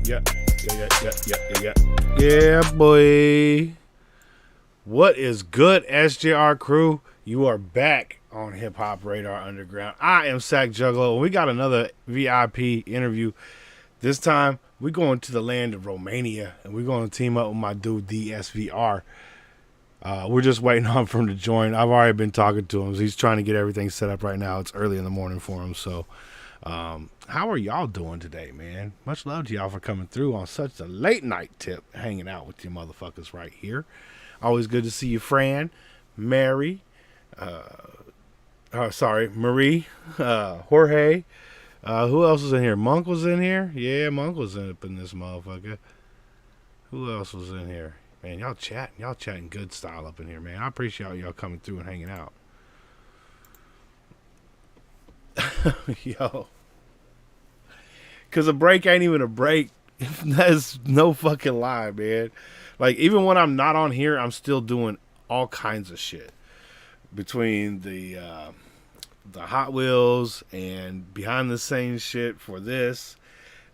Yeah, boy. What is good, SJR crew? You are back on Hip Hop Radar Underground. I am Sack Juggalo, and we got another VIP interview. This time, we're going to the land of Romania, and we're going to team up with my dude, the SVR. We're just waiting on him to join. I've already been talking to him. He's trying to get everything set up right now. It's early in the morning for him, so how are y'all doing today, man? Much love to y'all for coming through on such a late night tip, hanging out with you motherfuckers right here. Always good to see you, Fran, Mary, Marie, Jorge. Who else was in here? Monk was in here? Yeah, Monk was up in this motherfucker. Who else was in here? Man, y'all chatting good style up in here, man. I appreciate y'all coming through and hanging out. Yo. Because a break ain't even a break. That's no fucking lie, man. Like, even when I'm not on here, I'm still doing all kinds of shit. Between the Hot Wheels and behind the scenes shit for this.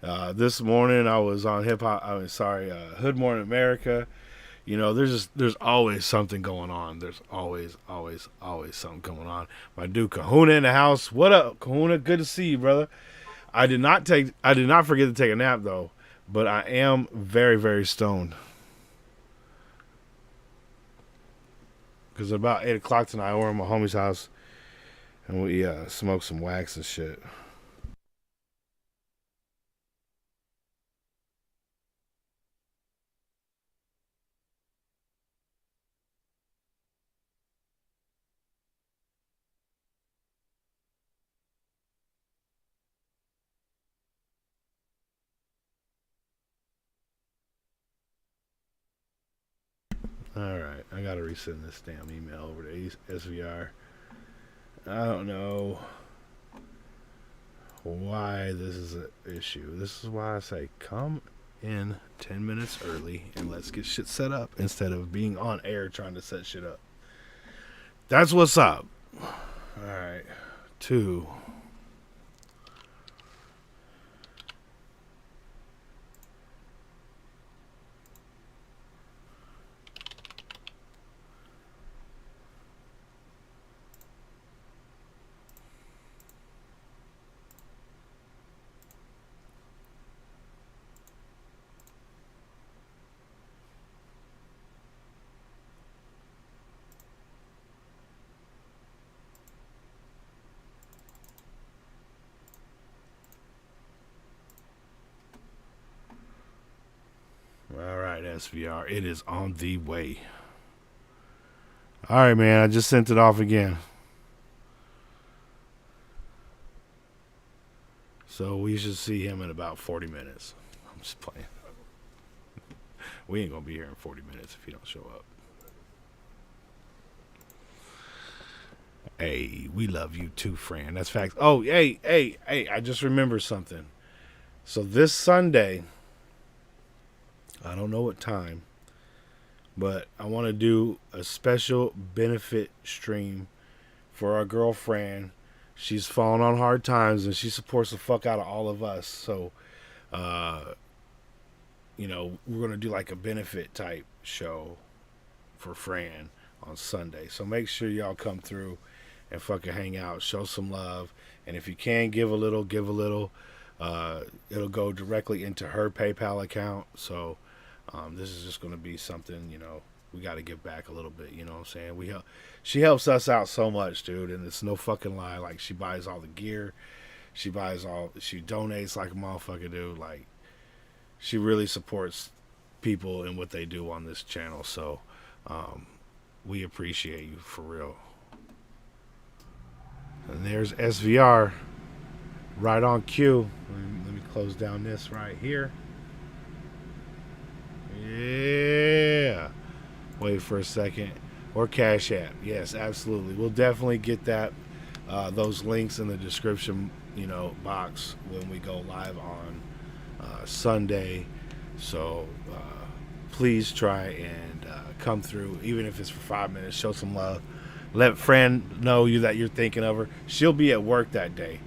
This morning I was on Hood Morning America. You know, there's always something going on. There's always something going on. My dude Kahuna in the house. What up, Kahuna? Good to see you, brother. I did not forget to take a nap though, but I am very, very stoned. Because about 8 o'clock tonight, we're at my homie's house, and we smoked some wax and shit. Alright, I gotta resend this damn email over to SVR. I don't know why this is an issue. This is why I say come in 10 minutes early and let's get shit set up instead of being on air trying to set shit up. That's what's up. Alright, 2. Alright, SVR, it is on the way. Alright, man, I just sent it off again. So we should see him in about 40 minutes. I'm just playing. We ain't gonna be here in 40 minutes if he don't show up. Hey, we love you too, Fran. That's facts. Oh, hey, I just remembered something. So this Sunday, I don't know what time, but I want to do a special benefit stream for our girlfriend. She's fallen on hard times and she supports the fuck out of all of us. So, we're going to do like a benefit type show for Fran on Sunday. So make sure y'all come through and fucking hang out, show some love. And if you can give a little, give a little. It'll go directly into her PayPal account. So, this is just going to be something, we got to give back a little bit, you know what I'm saying? She helps us out so much, dude, and it's no fucking lie. Like, she buys all the gear. She donates like a motherfucker, dude. Like, she really supports people and what they do on this channel. So, we appreciate you for real. And there's SVR right on cue. Let me close down this right here. Yeah. Wait for a second. Or Cash App. Yes, absolutely. We'll definitely get that those links in the description, box when we go live on Sunday. So please try and come through, even if it's for 5 minutes. Show some love. Let Fran know that you're thinking of her. She'll be at work that day,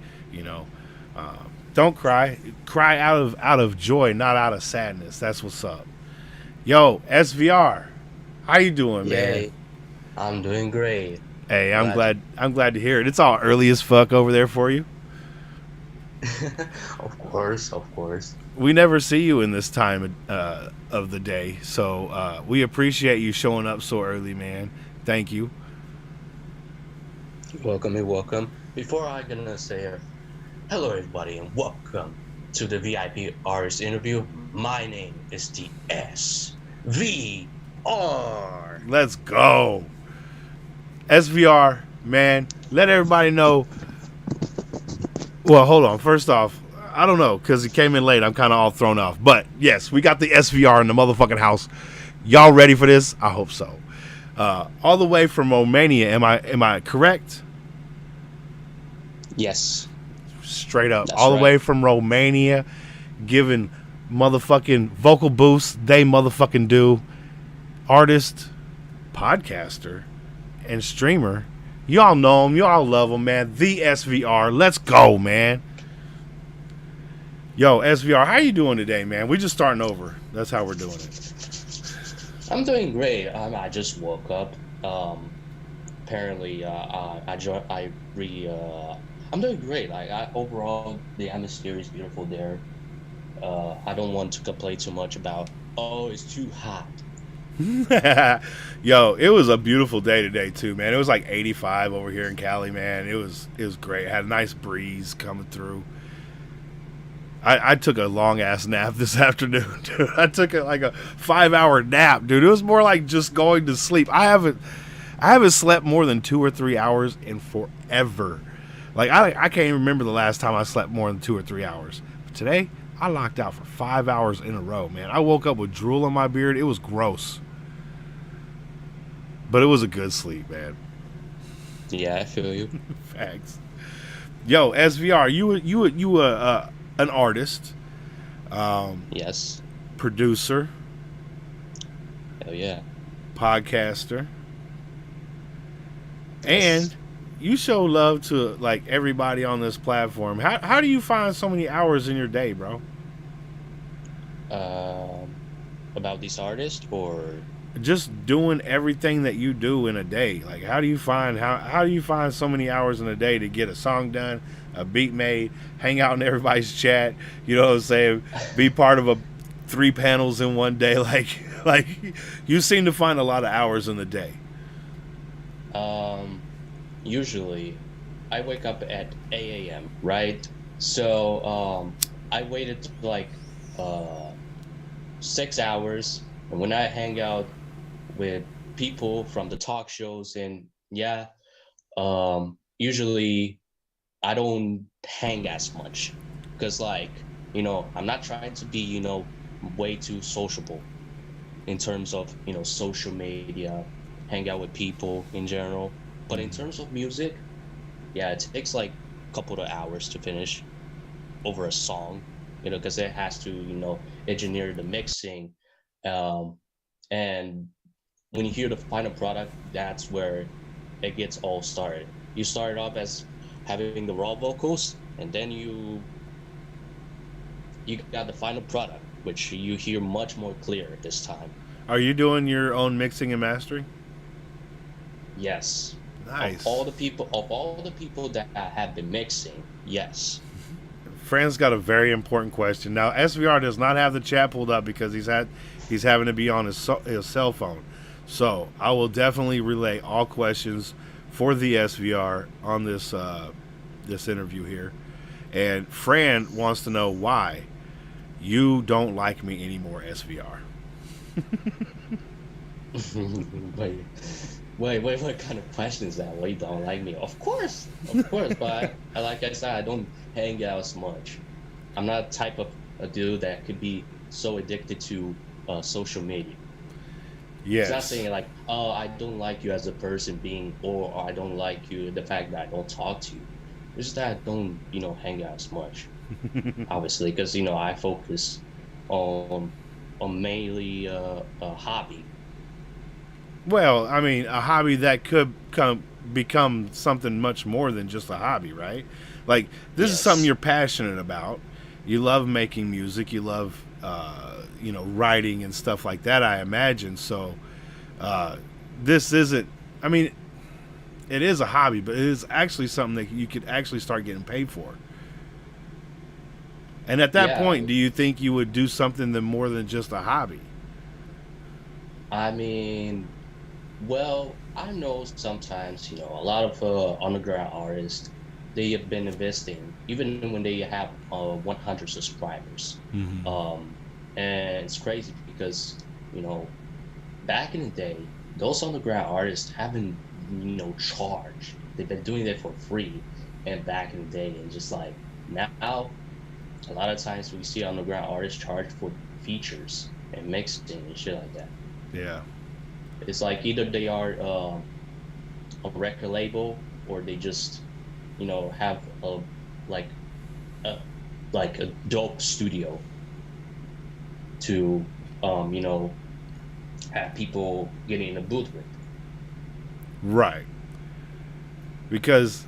Don't cry. Cry out of joy, not out of sadness. That's what's up. Yo, SVR, how you doing, man? Yay, I'm doing great. Hey, I'm Glad to. glad. I'm glad to hear it. It's all early as fuck over there for you. Of course, of course. We never see you in this time of the day, so we appreciate you showing up so early, man. Thank you. Welcome, welcome. Before I gonna say hello, everybody, and welcome to the VIP Artist Interview. My name is the SVR. Let's go, SVR, man. Let everybody know. Well, hold on. First off, I don't know because he came in late. I'm kind of all thrown off. But yes, we got the SVR in the motherfucking house. Y'all ready for this? I hope so. All the way from Romania. Am I correct? Yes, Straight up, that's all the right. way from Romania, giving motherfucking vocal boosts. They motherfucking do. Artist, podcaster, and streamer. Y'all know him. Y'all love him, man. The SVR. Let's go, man. Yo, SVR, how you doing today, man? We just starting over. That's how we're doing it. I'm doing great. I just woke up. Apparently, I joined. I'm doing great. Overall, the atmosphere is beautiful there. I don't want to complain too much about. Oh, it's too hot. Yo, it was a beautiful day today too, man. It was like 85 over here in Cali, man. It was great. It had a nice breeze coming through. I took a long ass nap this afternoon, dude. I took like a 5 hour nap, dude. It was more like just going to sleep. I haven't slept more than 2 or 3 hours in forever. Like I can't even remember the last time I slept more than 2 or 3 hours. But today I locked out for 5 hours in a row, man. I woke up with drool on my beard. It was gross, but it was a good sleep, man. Yeah, I feel you. Facts. Yo, SVR, you an artist, Yes. producer, Hell yeah. podcaster, Yes. and you show love to like everybody on this platform. How do you find so many hours in your day, bro? Um, about this artist or Just doing everything that you do in a day. Like how do you find so many hours in a day to get a song done, a beat made, hang out in everybody's chat, you know what I'm saying? Be part of a three panels in one day. Like you seem to find a lot of hours in the day. um usually I wake up at 8 a.m., right? So I waited uh 6 hours, and when I hang out with people from the talk shows, and yeah, usually I don't hang as much because I'm not trying to be, way too sociable in terms of, social media, hang out with people in general. But in terms of music, yeah, it takes like a couple of hours to finish over a song, because it has to, engineer the mixing. Um, and when you hear the final product, that's where it gets all started. You start off as having the raw vocals, and then you got the final product, which you hear much more clear this time. Are you doing your own mixing and mastering? Yes. Nice. Of all the people that I have been mixing, yes. Fran's got a very important question. Now SVR does not have the chat pulled up because he's having to be on his cell phone. So I will definitely relay all questions for the SVR on this interview here. And Fran wants to know why you don't like me anymore, SVR. wait, wait, what kind of question is that? Why you don't like me? Of course, but like I said, I don't hang out as much. I'm not the type of a dude that could be so addicted to social media. It's not Yes. saying like, oh, I don't like you as a person being, or I don't like you the fact that I don't talk to you. It's just that I don't, hang out as much. Obviously, because I focus on mainly a hobby. Well, I mean, a hobby that could come become something much more than just a hobby, right? Like this is something Yes. you're passionate about. You love making music. You love, writing and stuff like that. I imagine. So uh, this isn't. I mean, it is a hobby, but it is actually something that you could actually start getting paid for. And at that Yeah. point, do you think you would do something that more than just a hobby? I mean, well, I know sometimes, a lot of underground artists, they have been investing even when they have 100 subscribers. Mm-hmm. Um, and it's crazy because, you know, back in the day, those underground artists haven't, charged. They've been doing it for free and back in the day. And just like now, a lot of times we see underground artists charge for features and mixing and shit like that. Yeah. It's like either they are a record label or they just, have like a like a dope studio to have people getting in a booth with. Right. Because,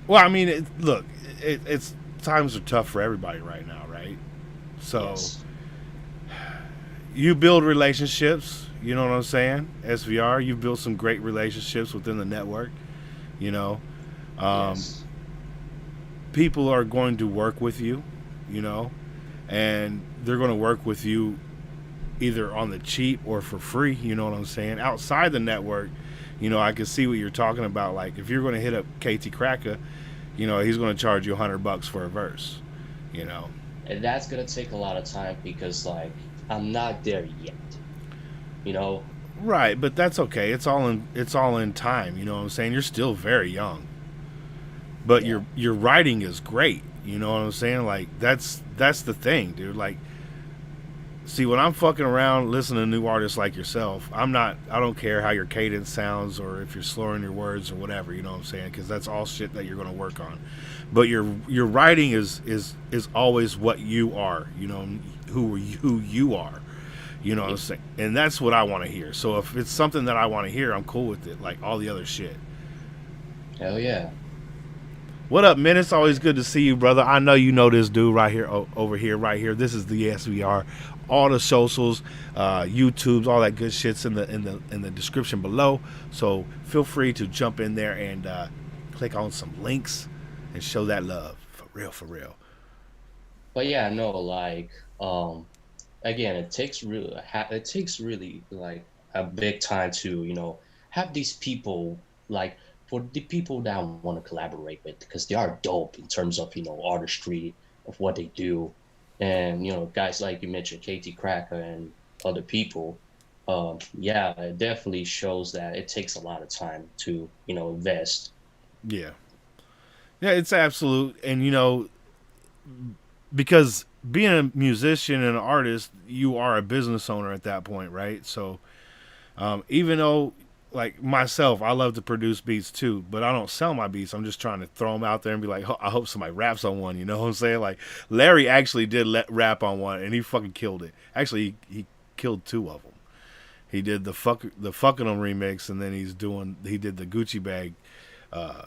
well, I mean, look, it's times are tough for everybody right now, right? So Yes. you build relationships. You know what I'm saying? SVR, you've built some great relationships within the network. You know, um, Yes. people are going to work with you. You know, and they're going to work with you either on the cheap or for free. You know what I'm saying? Outside the network, I can see what you're talking about. Like if you're going to hit up KT Cracker, he's going to charge you $100 for a verse. You know, And that's gonna take a lot of time because like I'm not there yet. You know? right? But that's okay. It's all in time. You know what I'm saying? You're still very young, but Yeah. your writing is great. You know what I'm saying? Like that's the thing, dude. Like, see, when I'm fucking around listening to new artists like yourself, I don't care how your cadence sounds or if you're slurring your words or whatever. You know what I'm saying? Because that's all shit that you're gonna work on. But your writing is always what you are. Who you are. You know what I'm Yeah. saying? And that's what I want to hear. So if it's something that I want to hear, I'm cool with it. Like all the other shit. Hell yeah. What up, man? It's always good to see you, brother. I know you know this dude right here, over here, right here. This is the SVR. All the socials, YouTube's, all that good shit's in the description below. So feel free to jump in there and click on some links and show that love for real, for real. But yeah, no, like again, it takes really like a big time to, have these people like for the people that I want to collaborate with because they are dope in terms of, artistry of what they do. And, guys like you mentioned, KT Cracker and other people, yeah, it definitely shows that it takes a lot of time to, invest. Yeah, yeah, it's absolute, and because being a musician and an artist, you are a business owner at that point, right? So even though, like myself, I love to produce beats too, but I don't sell my beats. I'm just trying to throw them out there and be like, I hope somebody raps on one. You know what I'm saying? Like Larry actually did rap on one, and he fucking killed it. Actually, he killed two of them. He did the fucking them remix, and then he did the Gucci bag uh,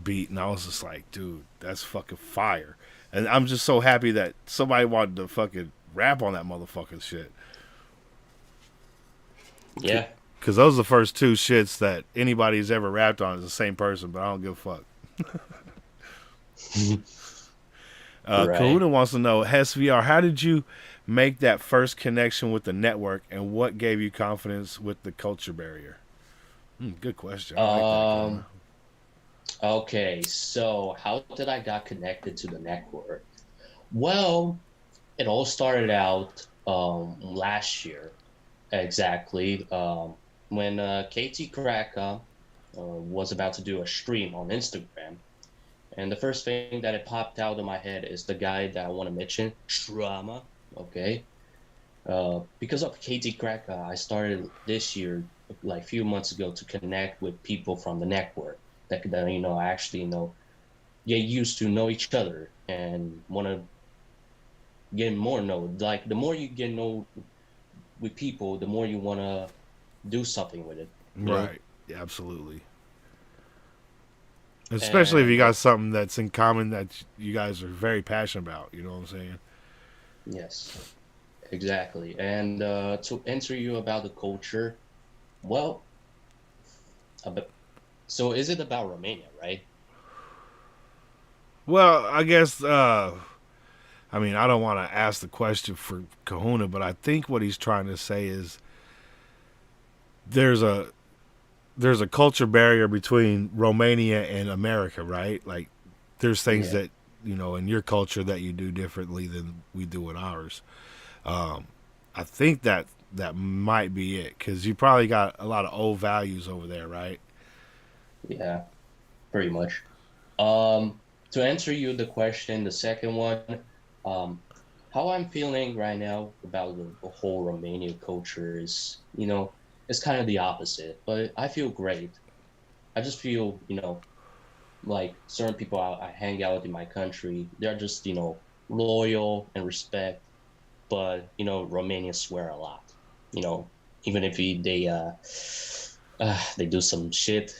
beat, and I was just like, dude, that's fucking fire. And I'm just so happy that somebody wanted to fucking rap on that motherfucking shit. Yeah. Because those are the first two shits that anybody's ever rapped on is the same person, but I don't give a fuck. Right. Kahuna wants to know, SVR, how did you make that first connection with the network and what gave you confidence with the culture barrier? Good question. I like that, Kahuna. Um, okay, so how did I got connected to the network? Well, it all started out last year exactly when KT Kraka was about to do a stream on Instagram. And the first thing that it popped out in my head is the guy that I want to mention, Drama. Okay. Because of KT Kraka, I started this year, like a few months ago, to connect with people from the network that actually get used to know each other and want to get more know. Like the more you get know with people, the more you want to do something with it. You know, Right. Absolutely. Especially if you And got something that's in common that you guys are very passionate about. You know what I'm saying? yes, exactly. And to answer you about the culture, well, about, so is it about Romania, right? Well, I guess. I mean, I don't want to ask the question for Kahuna, but I think what he's trying to say is there's a there's a culture barrier between Romania and America, right? Like, there's things Yeah. that in your culture that you do differently than we do in ours. Um, I think that might be it because you probably got a lot of old values over there, right? Yeah, pretty much. Um, to answer you the question, the second one, um, how I'm feeling right now about the whole Romanian culture is, it's kind of the opposite, but I feel great. I just feel, like certain people I hang out with in my country, they're just, loyal and respect, but, Romanians swear a lot, you know, even if they do some shit,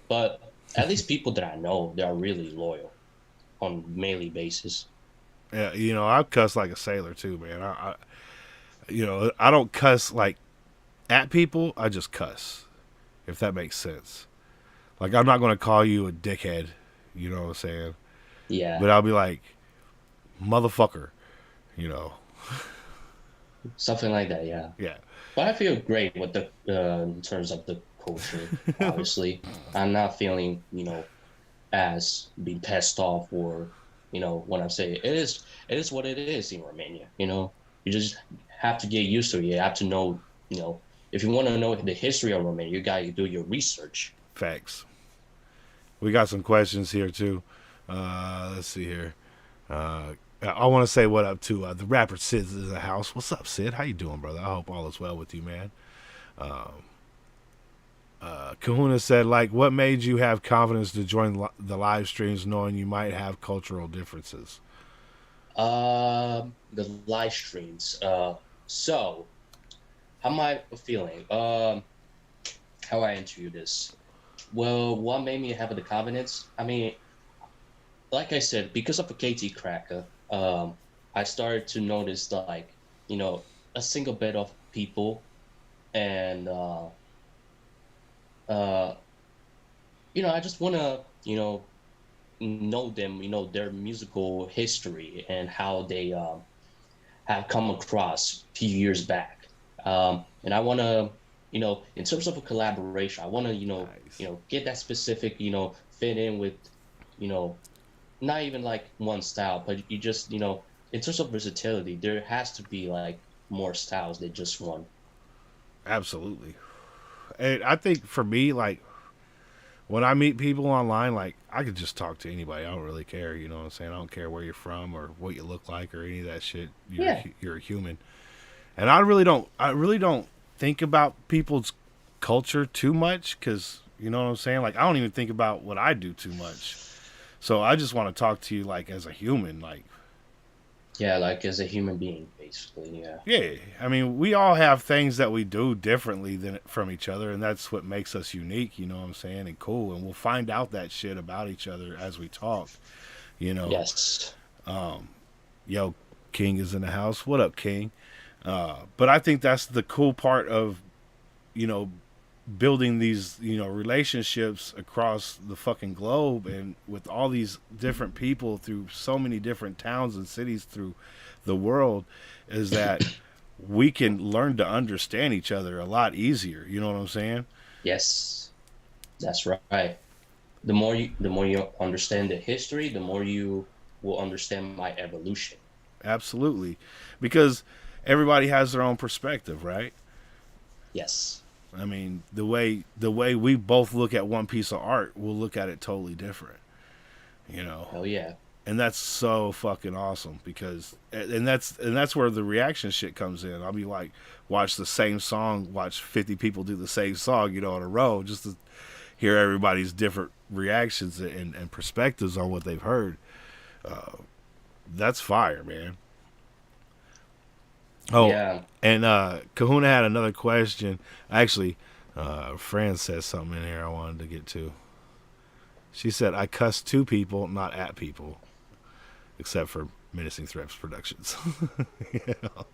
but at least people that I know, they are really loyal on daily basis. Yeah, I cuss like a sailor too, man. I don't cuss like at people. I just cuss, if that makes sense. Like, I'm not gonna call you a dickhead. You know what I'm saying? Yeah, But I'll be like, motherfucker. You know? something like that. Yeah, Yeah. but I feel great with the in terms of the culture. Obviously, I'm not feeling as being pissed off or when I say it is what it is in Romania. You just have to get used to it. You have to know. If you want to know the history of Romania, you got to do your research. Facts. We got some questions here too. Let's see here. I want to say what up to the rapper Sid is in the house. What's up, Sid? How you doing, brother? I hope all is well with you, man. Kahuna said, like, what made you have confidence to join the live streams knowing you might have cultural differences? The live streams. So how am I feeling? How I answer you this? Well, what made me have the confidence? I mean, like I said, because of a KT Cracker, I started to notice like, a single bit of people and uh, I just wanna, know them, their musical history and how they have come across a few years back. And I wanna, in terms of a collaboration, I wanna, Nice. get that specific, fit in with, you know, not even like one style, but you just, in terms of versatility, there has to be like more styles than just one. Absolutely. And I think for me, like, when I meet people online, like, I could just talk to anybody. I don't really care. You know what I'm saying? I don't care where you're from or what you look like or any of that shit. Yeah. You're a human, and I really don't. I really don't think about people's culture too much because you know what I'm saying. Like, I don't even think about what I do too much. So I just want to talk to you like as a human. Like, Yeah, like as a human being, basically. Yeah. yeah, I mean, we all have things that we do differently than from each other, and that's what makes us unique. You know what I'm saying? And cool, and we'll find out that shit about each other as we talk. You know, Yes. yo, King is in the house. What up, King? But I think that's the cool part of you know building these relationships across the fucking globe and with all these different people through so many different towns and cities through the world is that we can learn to understand each other a lot easier. You know what I'm saying? Yes. That's right. The more you understand the history, the more you will understand my evolution. Absolutely. Because everybody has their own perspective, right? Yes. I mean, the way we both look at one piece of art, we'll look at it totally different, you know. Hell yeah. And that's so fucking awesome because and that's where the reaction shit comes in. I'll be like, watch the same song, watch 50 people do the same song, in a row, just to hear everybody's different reactions and perspectives on what they've heard. That's fire, man. Oh, Yeah. and Kahuna had another question. Actually, Fran said something in here I wanted to get to. She said, I cussed to people, not at people, except for Menacing Threats Productions. You know?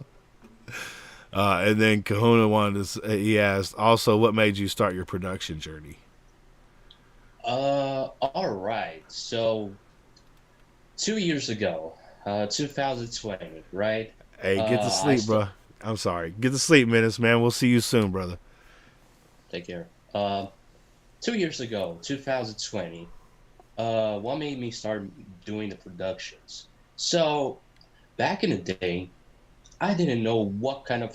And then Kahuna wanted to, he asked, also, what made you start your production journey? All right. So 2 years ago, 2020, right? Hey, get to I sleep, bro. I'm sorry. Get to sleep, Menace, man. We'll see you soon, brother. take care. 2 years ago, 2020, what made me start doing the productions? So back in the day, I didn't know what kind of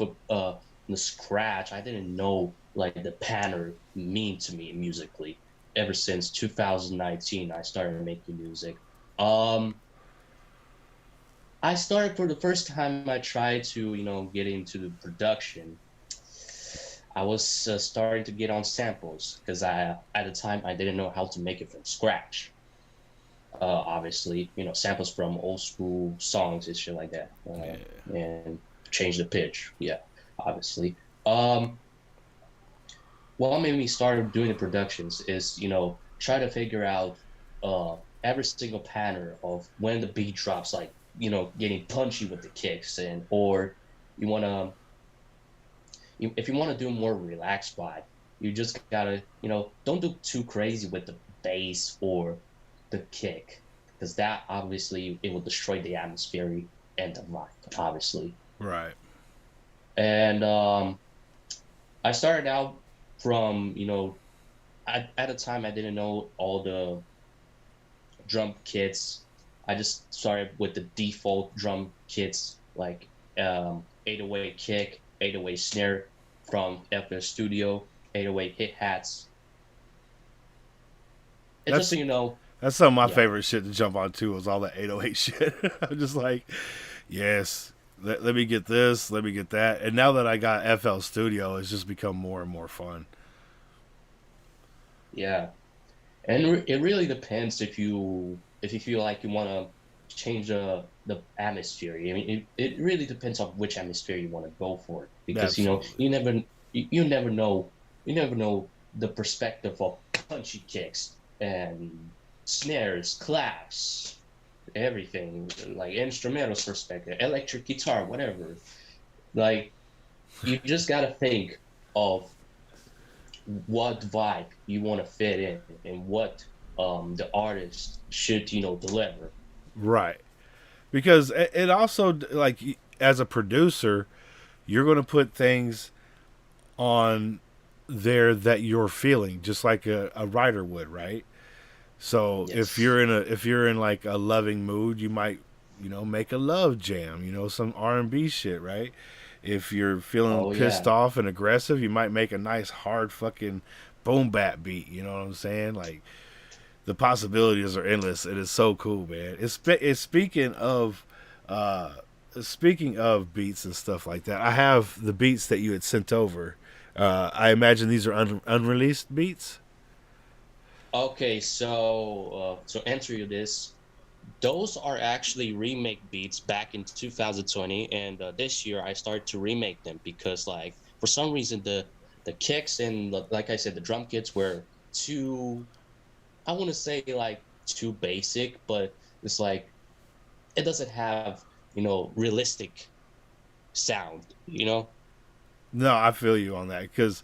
the scratch. I didn't know like the pattern mean to me musically. Ever since 2019, I started making music. Um, I started for the first time. I tried to get into the production. I was starting to get on samples because I at the time I didn't know how to make it from scratch. Obviously, samples from old school songs and shit like that, Yeah. and change the pitch. Yeah, obviously. Um, what made me start doing the productions is try to figure out every single pattern of when the beat drops, like getting punchy with the kicks, and or you want to if you want to do more relaxed vibe, you just gotta don't do too crazy with the bass or the kick, because that obviously it will destroy the atmosphere and the vibe, obviously. Right. And I started out from at a time I didn't know all the drum kits. I just started with the default drum kits, like 808 kick, 808 snare from FL Studio, 808 hit hats. And just so That's you know, that's some of my yeah, favorite shit to jump on too. Was all that 808 shit. I'm just like, yes, let me get this, let me get that. And now that I got FL Studio, it's just become more and more fun. yeah. And it really depends if you feel like you want to change the atmosphere. I mean, it really depends on which atmosphere you want to go for, because Absolutely. you never know the perspective of punchy kicks and snares, claps, everything, like instrumental perspective, electric guitar, whatever. Like, you just gotta think of what vibe you want to fit in and what the artist should deliver. Right. Because it also, like, as a producer, you're going to put things on there that you're feeling, just like a writer would, right? So Yes. if you're in like a loving mood, you might make a love jam, some R&B shit, right? If you're feeling Oh pissed yeah. off and aggressive, you might make a nice hard fucking boom bap beat. You know what I'm saying? Like, the possibilities are endless. It is so cool, man. It's uh, speaking of beats and stuff like that. I have the beats that you had sent over. I imagine these are unreleased beats. Okay, so to answer you this, those are actually remake beats back in 2020, and this year I started to remake them because, like, for some reason the kicks and like I said, the drum kits were too, I want to say, like, too basic, but it's like it doesn't have realistic sound. No, I feel you on that because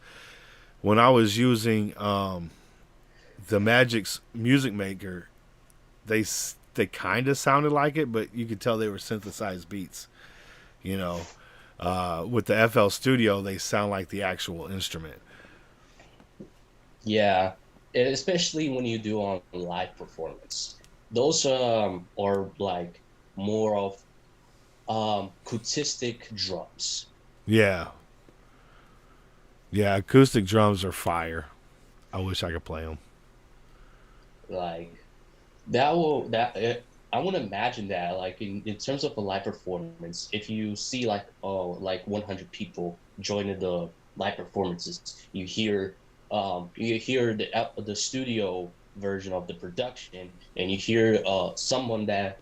when I was using the Magic's Music Maker, they they kind of sounded like it, but you could tell they were synthesized beats. You know, with the FL Studio, they sound like the actual instrument. Yeah, especially when you do on live performance. Those are like more of acoustic drums. Yeah, yeah. Acoustic drums are fire. I wish I could play them. Like, that will that I want to imagine that, like, in terms of a live performance, if you see like, oh, like 100 people joining the live performances, you hear the studio version of the production, and you hear someone that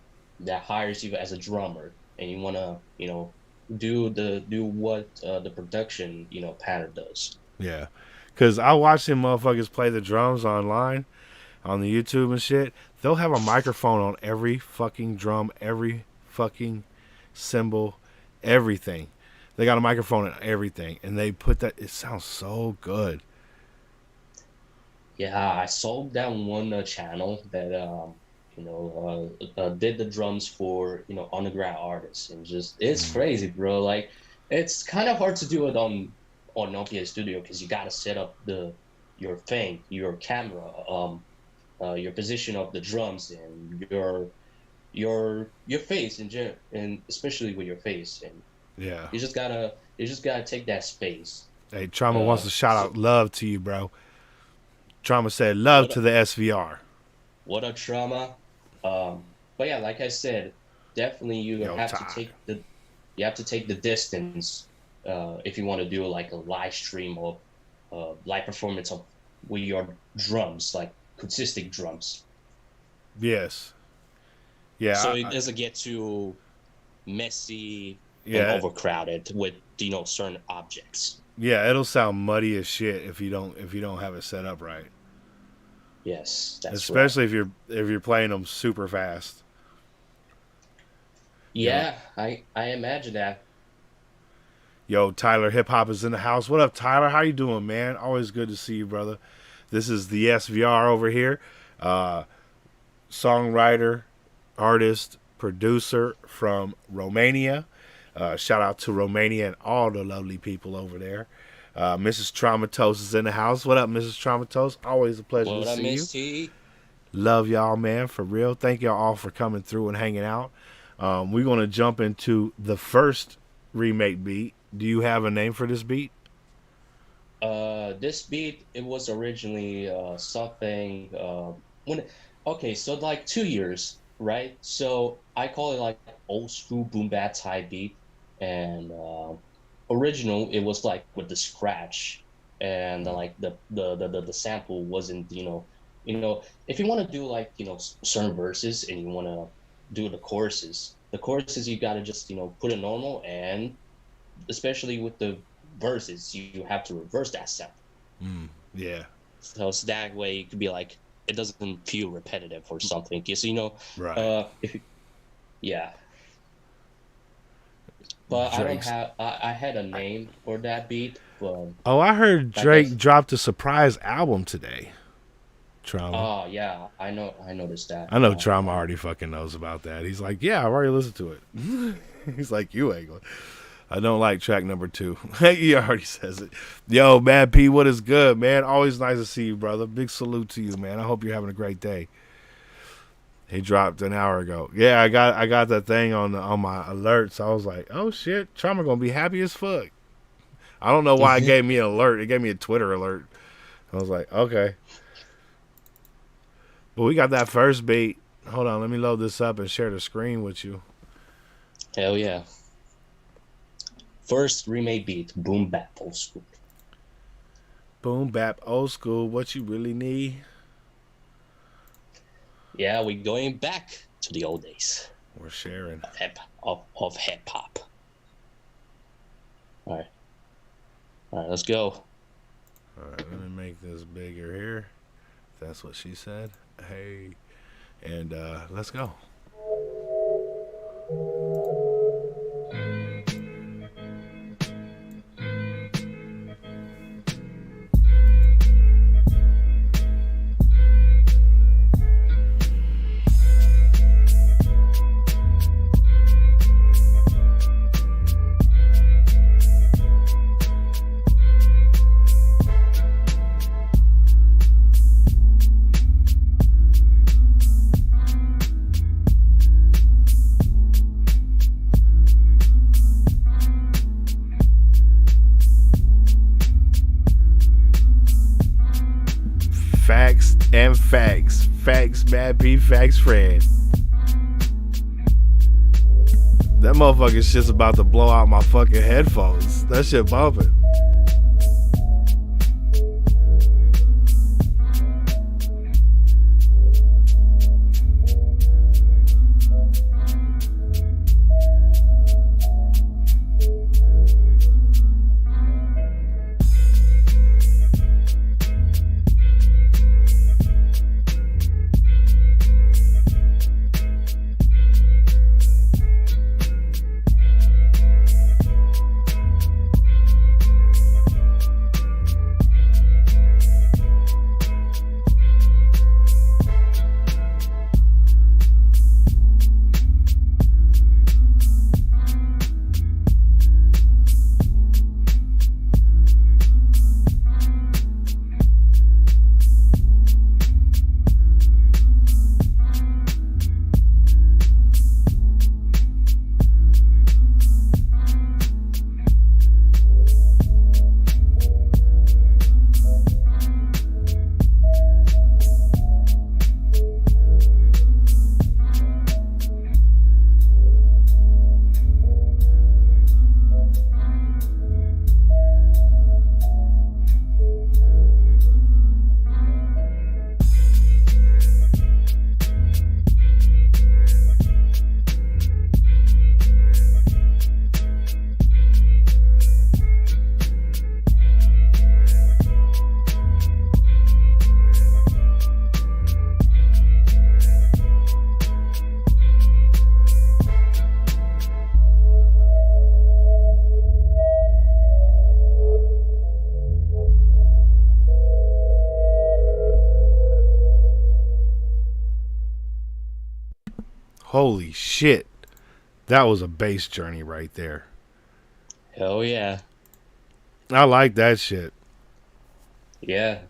hires you as a drummer, and you want to do what the production pattern does. Yeah, Cause I watch them motherfuckers play the drums online on the YouTube and shit. They'll have a microphone on every fucking drum, every fucking cymbal, everything. They got a microphone on everything, and they put that. It sounds so good. Yeah, I saw that one channel that did the drums for underground artists, and just it's crazy, bro. Like it's kind of hard to do it on OBS Studio because you gotta set up your thing, your camera, your position of the drums, and your face and especially with your face, and Yeah. you just gotta take that space. Hey, Trauma wants to shout out love to you, bro. Trauma said love to the SVR. What a Trauma. But yeah, like I said, definitely you have to take the distance if you want to do like a live stream or live performance of with your drums, like acoustic drums. Yes. Yeah. So it doesn't get too messy and overcrowded with certain objects. Yeah, it'll sound muddy as shit if you don't have it set up right. Yes, that's especially right. if you're playing them super fast. Yeah, I imagine that. Yo, Tyler Hip Hop is in the house. What up, Tyler? How you doing, man? Always good to see you, brother. This is the SVR over here. Songwriter, artist, producer from Romania. Shout out to Romania and all the lovely people over there. Mrs. Traumatos is in the house. What up, Mrs. Traumatos? Always a pleasure to see you. T? Love y'all, man, for real. Thank y'all all for coming through and hanging out. We're going to jump into the first remake beat. Do you have a name for this beat? This beat, it was originally something so like 2 years, right? So I call it like old school boom bap type beat, and original it was like with the scratch, and like the sample wasn't if you want to do like certain verses and you want to do the choruses you got to just put it normal, and especially with the verses you have to reverse that sample. Yeah, so it's that way it could be like it doesn't feel repetitive or something, because right. Yeah, but I had a name for that beat, but I heard Drake dropped a surprise album today. Trauma. Oh yeah, I noticed that. I know Trauma already fucking knows about that. He's like, yeah, I've already listened to it. He's like, you ain't going. I don't like track number 2. He already says it. Yo, Mad P, what is good, man? Always nice to see you, brother. Big salute to you, man. I hope you're having a great day. He dropped an hour ago. Yeah, I got that thing on my alerts. I was like, oh shit, Trauma gonna be happy as fuck. I don't know why it gave me an alert. It gave me a Twitter alert. I was like, okay. But we got that first beat. Hold on, let me load this up and share the screen with you. Hell yeah. First remake beat, boom bap old school. Boom bap old school, what you really need. Yeah, we're going back to the old days. We're sharing. Of hip hop. Alright, let's go. Alright, let me make this bigger here. That's what she said. Hey. And let's go. Facts and facts. Facts, Mad P, facts, Fred. That motherfucking shit's about to blow out my fucking headphones. That shit bumping. Holy shit. That was a bass journey right there. Hell yeah. I like that shit. Yeah.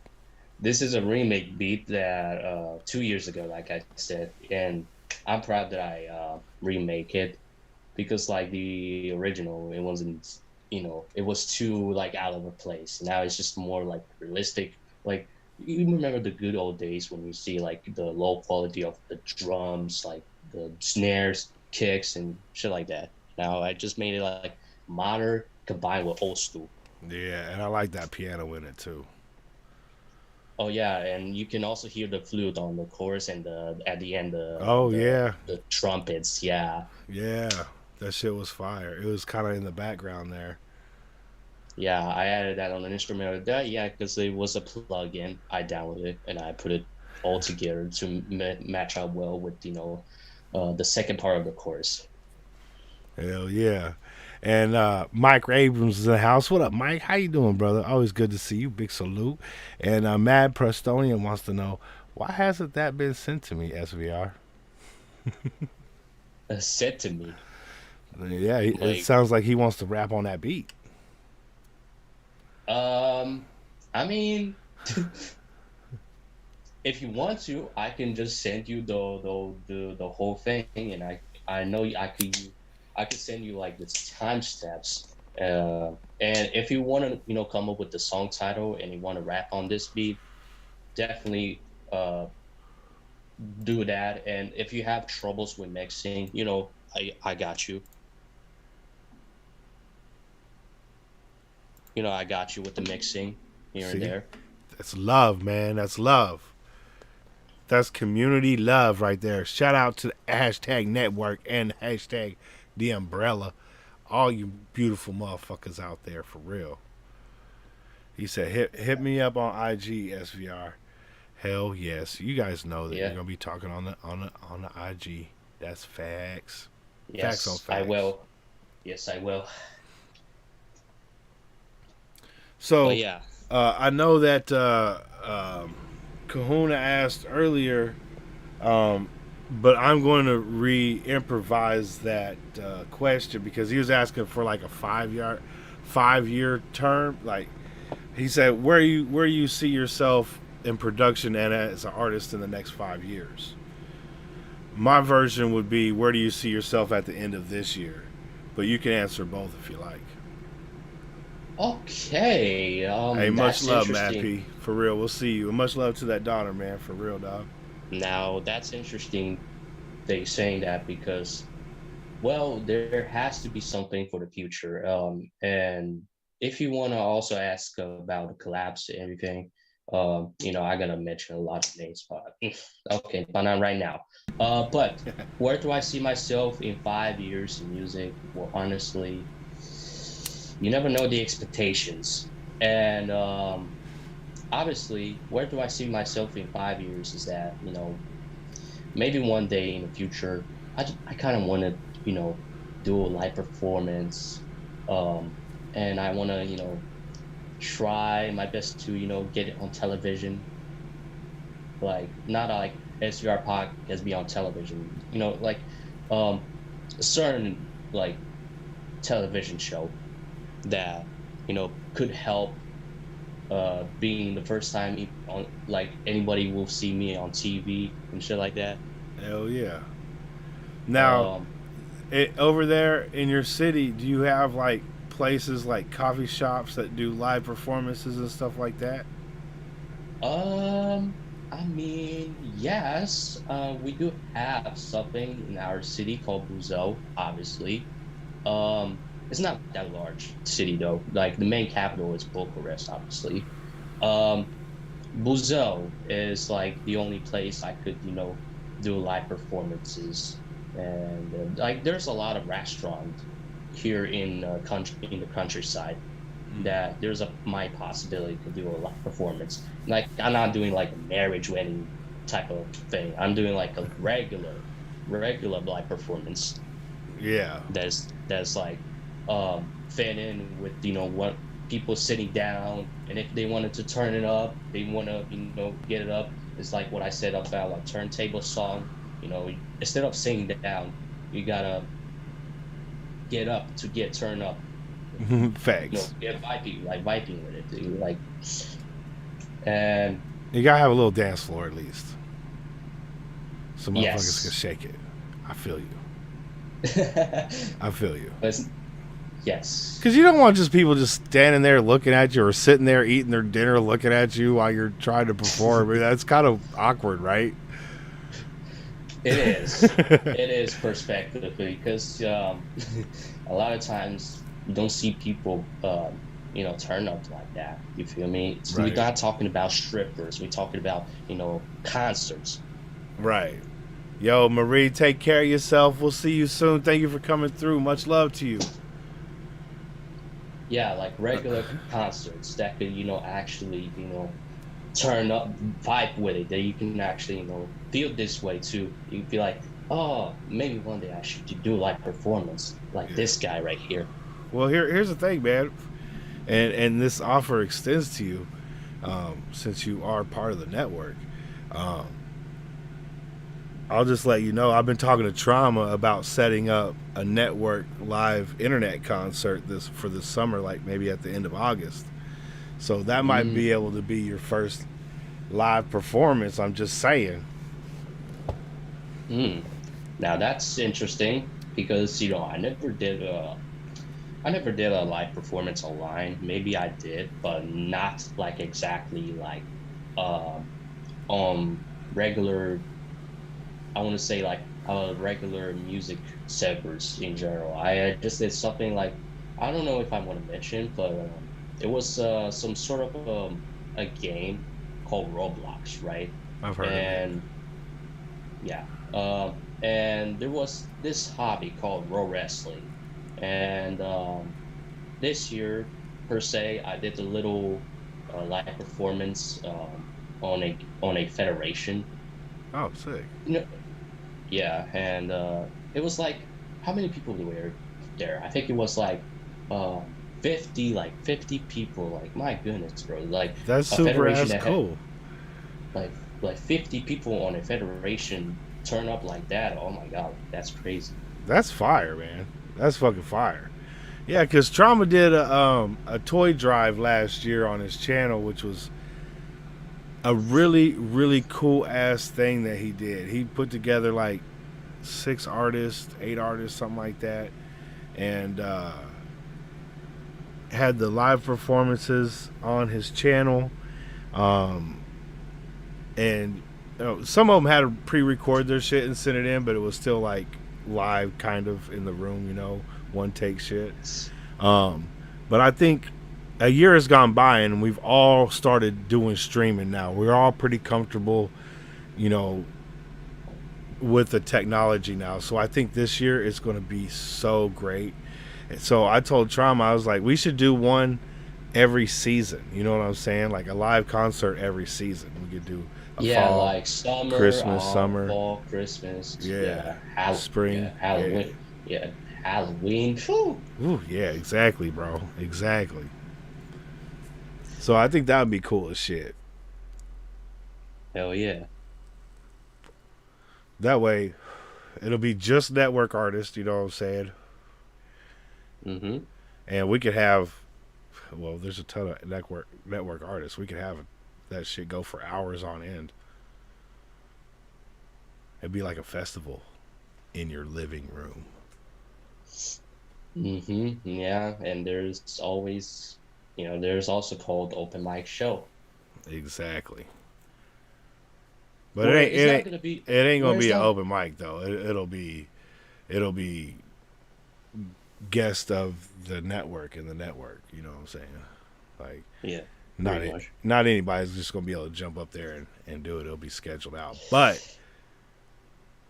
This is a remake beat that 2 years ago, like I said, and I'm proud that I remake it because like the original, it wasn't, it was too like out of a place. Now it's just more like realistic. Like you remember the good old days when you see like the low quality of the drums, like the snares, kicks, and shit like that. Now I just made it like modern combined with old school. Yeah, and I like that piano in it too. Oh yeah, and you can also hear the flute on the chorus and the at the end Oh yeah, the trumpets. Yeah, yeah. That shit was fire. It was kind of in the background there. yeah. I added that on an instrumental. That yeah, because it was a plug-in. I downloaded it and I put it all together to match up well with the second part of the chorus. Hell yeah. And Mike Abrams is in the house. What up, Mike? How you doing, brother? Always good to see you. Big salute. And Mad Prestonian wants to know, why hasn't that been sent to me, SVR? Said to me Yeah, it like, sounds like he wants to rap on that beat. um, I mean, if you want to, I can just send you the whole thing, and I know I could send you like the time steps. And if you want to come up with the song title and you want to rap on this beat, definitely do that. And if you have troubles with mixing, I got you. I got you with the mixing here and See? there. That's love, man. That's love. That's community love right there. Shout out to the hashtag network and hashtag the umbrella. All you beautiful motherfuckers out there for real. He said, hit me up on IG SVR. Hell yes. You guys know that you're Yeah. gonna be talking on the IG. That's facts. Facts on Yes, I facts. will. Yes, I will. But So yeah. I know that Kahuna asked earlier, um, but I'm going to re-improvise that question because he was asking for like a 5 year term. Like he said, where you see yourself in production and as an artist in the next 5 years. My version would be, where do you see yourself at the end of this year? But you can answer both if you like. Okay. Hey, much That's love, Matt interesting. P. For real, we'll see you. And much love to that daughter, man. For real, dog. Now, that's interesting they saying that because, well, there has to be something for the future. And if you want to also ask about the collapse and everything, I gotta mention a lot of names, but okay, but not right now. But where do I see myself in 5 years in music? Well, honestly, you never know the expectations. And obviously, where do I see myself in 5 years is that, maybe one day in the future, I kind of want to, do a live performance. Um, and I want to, try my best to, get it on television. Like, not like SVR podcast be on television, like um, a certain like television show that, could help being the first time on like anybody will see me on TV and shit like that. Hell yeah. Now, Um, over there in your city, do you have like places like coffee shops that do live performances and stuff like that? I mean, yes, we do have something in our city called Buzo, obviously. It's not that large city though. Like the main capital is Bucharest, obviously. Um, Buzo is like the only place I could, do live performances, and like there's a lot of restaurants here in the countryside that there's a my possibility to do a live performance. Like I'm not doing like a marriage wedding type of thing. I'm doing like a regular live performance Yeah. that's like fit in with what people sitting down, and if they wanted to turn it up, they want to get it up. It's like what I said about a turntable song. You know, instead of sitting down, you gotta get up to get turned up. You know, Facts. get vibing with it, dude. Like, and You gotta have a little dance floor at least. So motherfuckers can yes. shake it. I feel you. But I feel you. yes. Because you don't want just people just standing there looking at you or sitting there eating their dinner looking at you while you're trying to perform. I mean, that's kind of awkward, right? It is. It is perspective because a lot of times you don't see people, you know, turn up like that. You feel me? We're Right. not talking about strippers. We're talking about, you know, concerts. Right. Yo, Marie, take care of yourself. We'll see you soon. Thank you for coming through. Much love to you. Yeah, like regular concerts that could, you know, actually, you know, turn up, vibe with it. That you can actually, you know, feel this way too. You'd be like, oh, maybe one day I should do live performance like Yeah. this guy right here. Well, here's the thing, man, and this offer extends to you, since you are part of the network. Um, I'll just let you know. I've been talking to Trauma about setting up a network live internet concert this summer, like maybe at the end of August. So that might Mm. be able to be your first live performance. I'm just saying. Mm. Now that's interesting because, you know, I never did a live performance online. Maybe I did, but not like exactly like um regular, I want to say like regular music servers in general. I just did something like, I don't know if I want to mention, but it was some sort of a game called Roblox, right? I've heard of it. And yeah, and there was this hobby called pro wrestling, and this year per se, I did a little live performance on a federation. Oh, sick. You know, yeah, and it was like, how many people were there? I think it was like 50 people. Like, my goodness, bro. Like That's a super federation ass that had cool. like 50 people on a federation turn up like that. Oh my God, that's crazy. That's fire, man. That's fucking fire. Yeah, because Trauma did a toy drive last year on his channel, which was a really cool ass thing that he did. He put together like 6 artists, 8 artists, something like that, and had the live performances on his channel. Um, and some of them had to pre-record their shit and send it in, but it was still like live, kind of in the room, one take shit. Um, but I think a year has gone by and we've all started doing streaming now. We're all pretty comfortable, you know, with the technology now. So I think this year is going to be so great. And so I told Trauma, I was like, we should do one every season. You know what I'm saying? Like a live concert every season. We could do a Yeah, fall, like summer, Christmas, summer, fall, Christmas, yeah, yeah, spring, yeah, yeah. Halloween, yeah, Halloween. Whew. Ooh, yeah, exactly, bro. Exactly. So I think that would be cool as shit. Hell yeah. That way, it'll be just network artists, you know what I'm saying? Mm-hmm. And we could have, well, there's a ton of network artists. We could have that shit go for hours on end. It'd be like a festival in your living room. Mm-hmm. Yeah, and there's always, you know, there's also called open mic show. Exactly. But it Where ain't is it that ain't gonna be? it ain't gonna Where is be an that? open mic though. It'll be guest of the network and the network. You know what I'm saying? Like Yeah, not pretty it, much. not anybody's just gonna be able to jump up there and do it. It'll be scheduled out. But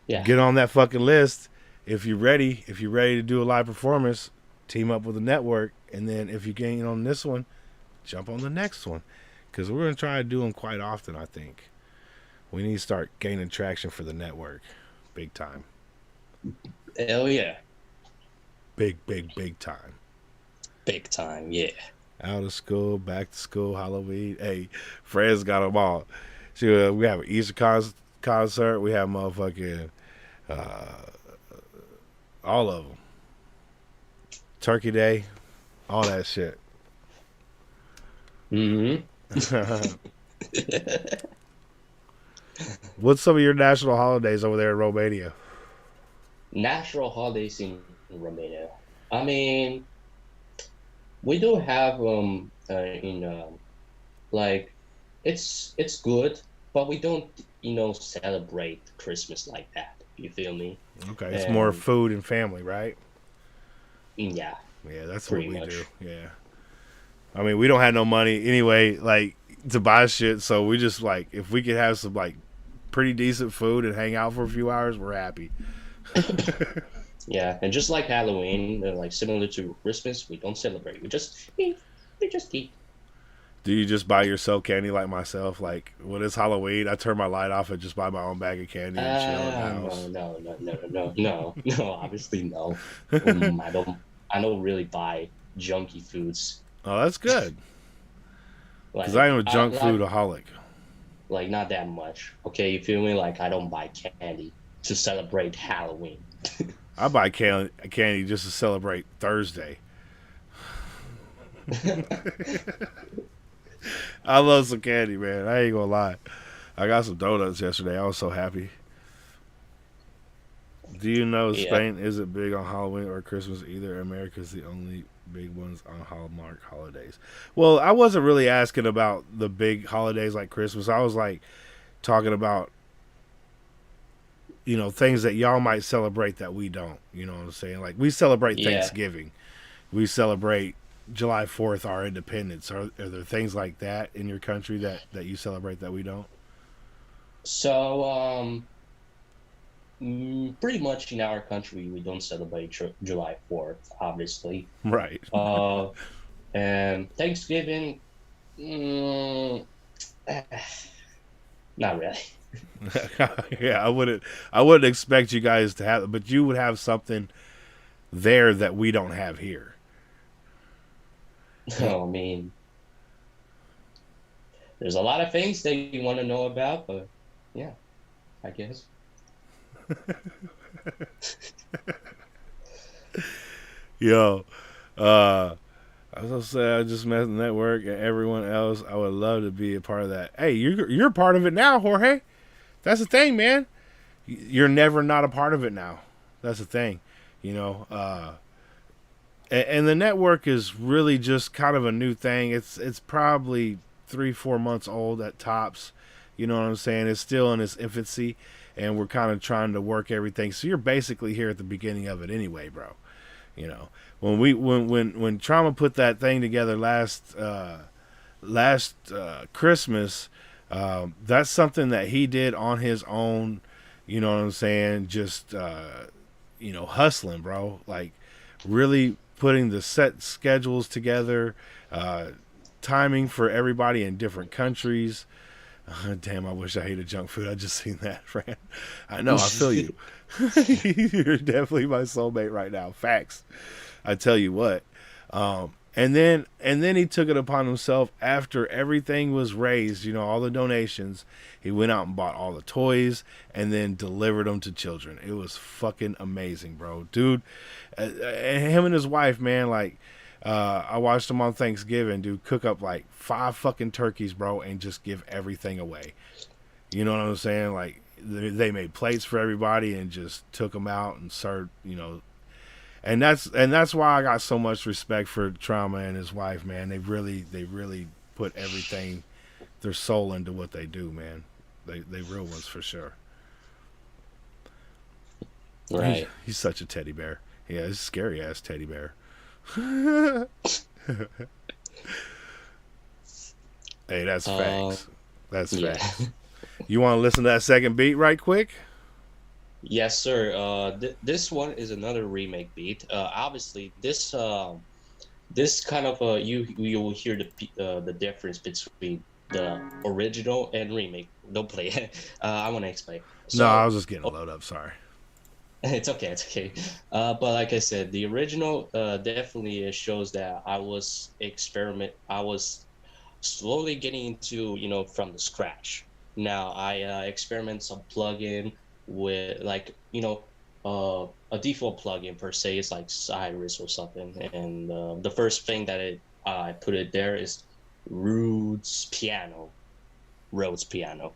Yeah, get on that fucking list if you're ready. If you're ready to do a live performance, team up with the network, and then if you gain on this one, jump on the next one. Because we're gonna try to do them quite often. I think we need to start gaining traction for the network, big time, hell yeah, big time. big time. Yeah. Out of school, back to school, Halloween. Hey, Fred's got them all. See, we have an Easter concert. We have motherfucking Uh, all of them. Turkey Day, all that shit. Hmm. What's some of your national holidays over there in Romania? Natural holidays in Romania. I mean, we do have in like it's good, but we don't celebrate Christmas like that. You feel me? Okay, it's more And food and family, right? yeah, Yeah, that's what pretty we do. much. Yeah. I mean, we don't have no money anyway, like to buy shit. So we just like if we could have some like pretty decent food and hang out for a few hours, we're happy. Yeah, and just like Halloween, like similar to Christmas, we don't celebrate. We just eat. We just eat. Do you just buy yourself candy like myself? Like when it's Halloween, I turn my light off and just buy my own bag of candy and chill in the No, house. no, no, no, no, no, no. Obviously, no. I don't. I don't really buy junky foods. Oh, that's good because I am a I junk foodaholic. like not that much. Okay, you feel me? Like I don't buy candy to celebrate Halloween. I buy candy just to celebrate Thursday. I love some candy, man. I ain't gonna lie. I got some donuts yesterday. I was so happy. Do you know Yeah. Spain isn't big on Halloween or Christmas either? America's the only big ones on Hallmark holidays. Well, I wasn't really asking about the big holidays like Christmas. I was like talking about, things that y'all might celebrate that we don't. You know what I'm saying? Like we celebrate Yeah. Thanksgiving. We celebrate July 4th, our independence. Are there things like that in your country that you celebrate that we don't? So, pretty much in our country, we don't celebrate July 4th, obviously. Right. Uh, and Thanksgiving, mm, not really. Yeah, I wouldn't expect you guys to have, but you would have something there that we don't have here. I mean, there's a lot of things that you want to know about, but yeah, I guess. Yo, uh, I was gonna say I just met the network and everyone else. I would love to be a part of that. Hey, you're a part of it now, Jorge. That's the thing, man. You're never not a part of it now. That's the thing, you know. And the network is really just kind of a new thing. It's probably 3-4 months old at tops. You know what I'm saying? It's still in its infancy, and we're kind of trying to work everything. So you're basically here at the beginning of it anyway, bro. You know, when Trauma put that thing together last Christmas, that's something that he did on his own. You know what I'm saying? Just hustling, bro. Like really putting the set schedules together, uh, timing for everybody in different countries. Damn, I wish I hated junk food. I just seen that, friend. I know, I feel you. You're definitely my soulmate right now. Facts. I tell you what. And then he took it upon himself after everything was raised, all the donations. He went out and bought all the toys and then delivered them to children. It was fucking amazing, bro. Dude, him and his wife, man, like, I watched them on Thanksgiving, dude, cook up like 5 fucking turkeys, bro, and just give everything away. You know what I'm saying? Like, they made plates for everybody and just took them out and served, and that's why I got so much respect for Trauma and his wife, man. They really put everything, their soul into what they do, man. They real ones for sure. He's Right. he's such a teddy bear. Yeah, he's a scary ass teddy bear. Hey, that's Uh, facts. That's yeah. facts. You want to listen to that second beat right quick? Yes, sir. This one is another remake beat. Obviously, this kind of you will hear the difference between the original and remake. Don't play it. I want to explain. No, I So was just getting a load up. Sorry. it's okay, it's okay. But like I said, the original definitely shows that I was slowly getting into from the scratch. Now I experiment some plugin with like a default plugin per se is like Cyrus or something, and the first thing that I put it there is Rhodes piano, Rhodes piano,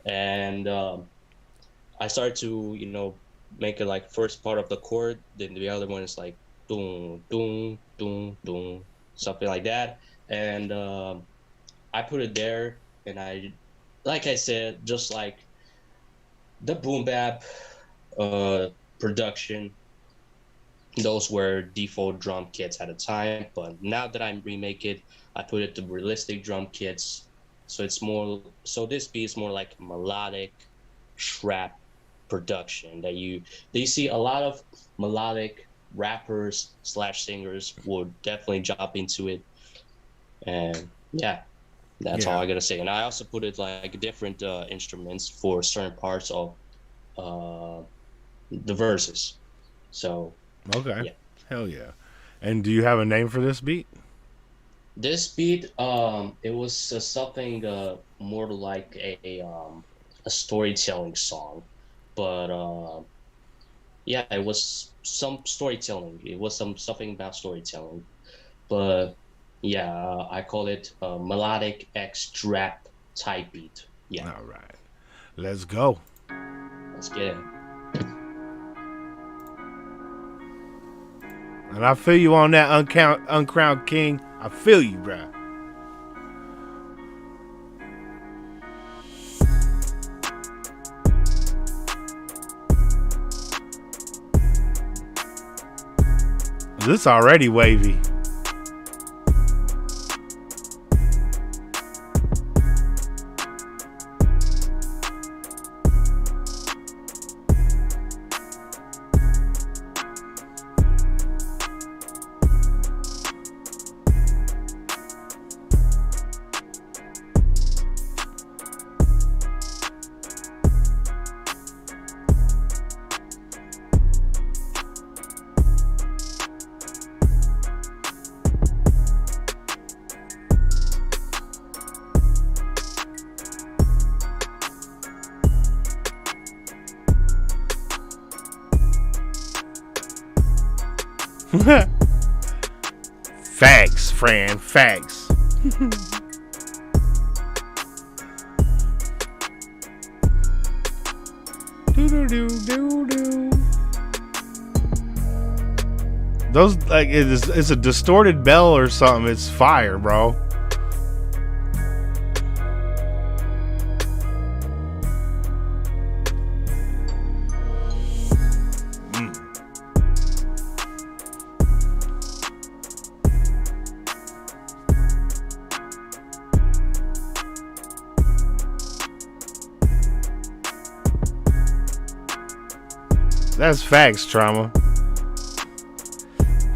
and I started to make it like first part of the chord, then the other one is like doom doom doom doom, something like that, and I put it there, and like I said, just like the boom bap production, those were default drum kits at the time, but now that I remake it, I put it to realistic drum kits, so it's more, so this beat is more like melodic trap production that you see a lot of melodic rappers slash singers would definitely jump into it. And yeah, that's all Yeah. I gotta say. And I also put it like different instruments for certain parts of uh, the verses. So Okay. yeah, Hell yeah. And do you have a name for this beat? this beat, it was something more like a storytelling song, but yeah, it was some storytelling. It was something about storytelling, but yeah, I call it melodic X trap type beat. Yeah, All right. Let's go. let's get it. And I feel you on that uncrowned king. I feel you, bruh. This already wavy. Facts, Fran, facts. Do. Those like it's a distorted bell or something. It's fire, bro. That's facts, Trauma.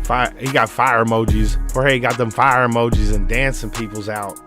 Fire, he got fire emojis. Jorge got them fire emojis and dancing people's out.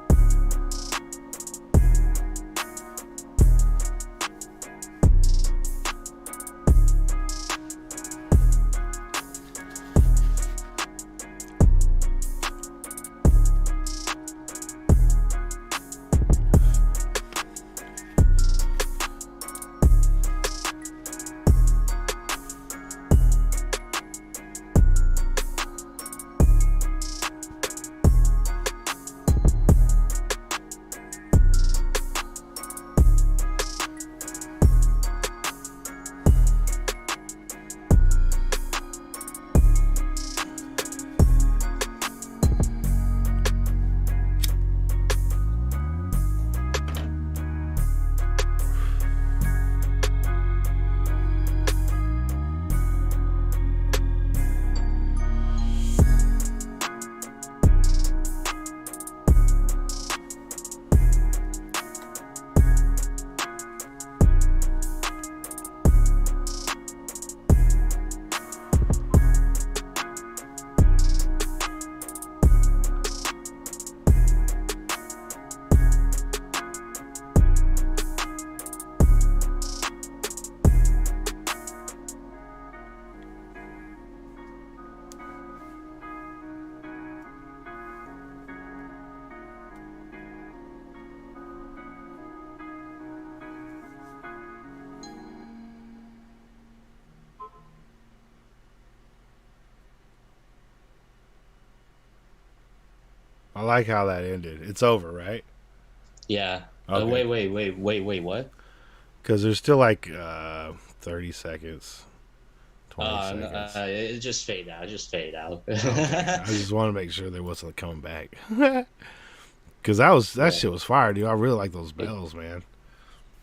I like how that ended. It's over, right? Yeah. Okay. Wait. What? Because there's still like 30 seconds, 20 No, seconds. it just fade out. Just fade out. Okay. I just want to make sure there wasn't coming back. Because that Yeah. shit was fire, dude. I really like those bells, man.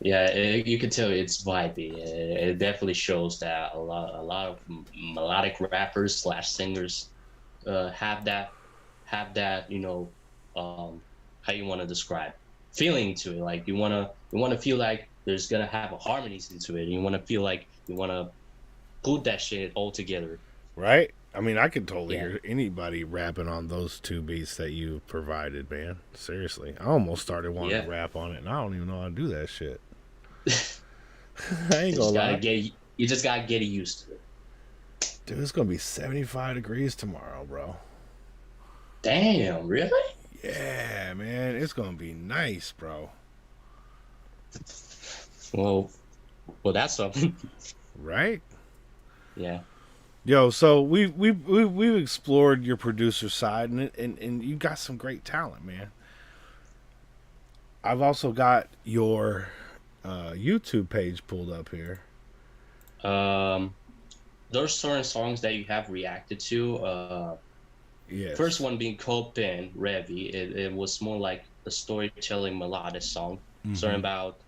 Yeah, you can tell it's vibey. It definitely shows that a lot of melodic rappers slash singers have that how you want to describe feeling to it. Like you wanna feel like there's gonna have a harmonies into it. You wanna feel like you wanna put that shit all together. Right? I mean, I could totally Yeah, hear anybody rapping on those two beats that you provided, man. Seriously. I almost started wanting to yeah. rap on it, and I don't even know how to do that shit. I You ain't gonna just gotta lie. get you just gotta get used to it. Dude, it's gonna be 75 degrees tomorrow, bro. Damn, really? Yeah, man. It's gonna be nice, bro. Well, well, that's something. Right? Yeah. Yo, so we've explored your producer side, and you got some great talent, man. I've also got your YouTube page pulled up here. Um, there's certain songs that you have reacted to. First Yes. one being Copen Revi. It was more like a storytelling melodic song. Starting Mm-hmm. about,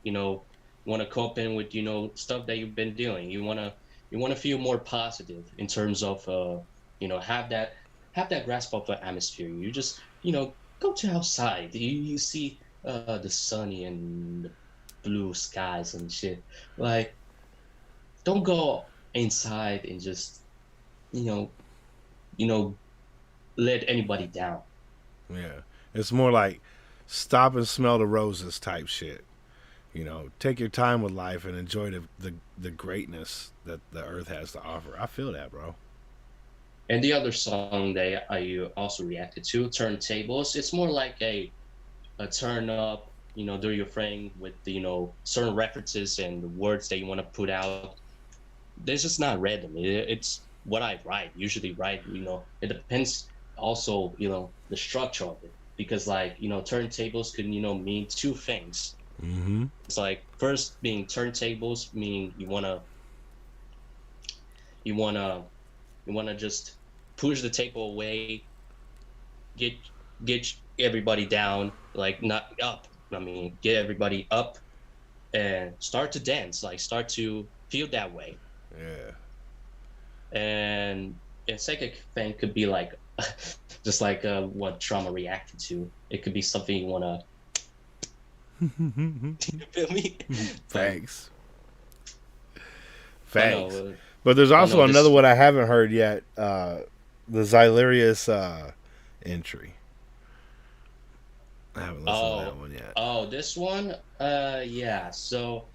want to cope in with, stuff that you've been dealing. You wanna feel more positive in terms of have that grasp of the atmosphere. You just, go to outside. You see the sunny and the blue skies and shit. Like, don't go inside and just, you know, you know, let anybody down. Yeah. It's more like stop and smell the roses type shit. Take your time with life and enjoy the greatness that the earth has to offer. I feel that, bro. And the other song that I also reacted to, Turntables, it's more like a turn up, do your thing with certain references and the words that you want to put out. This is not random. It's what I write, usually write, it depends also, the structure of it. Because like, turntables could, mean two things. Mm-hmm. It's like first being turntables, meaning you wanna you wanna just push the table away, get get everybody down, like not up. I mean, get everybody up and start to dance, like start to feel that way. Yeah. And a second thing could be like just like what trauma reacted to. It could be something you wanna you feel me? Like Thanks. I Thanks. know But there's I also know another this. one I haven't heard yet. The Xylerius entry. I haven't listened to that Oh, one yet. oh, this one. Yeah. So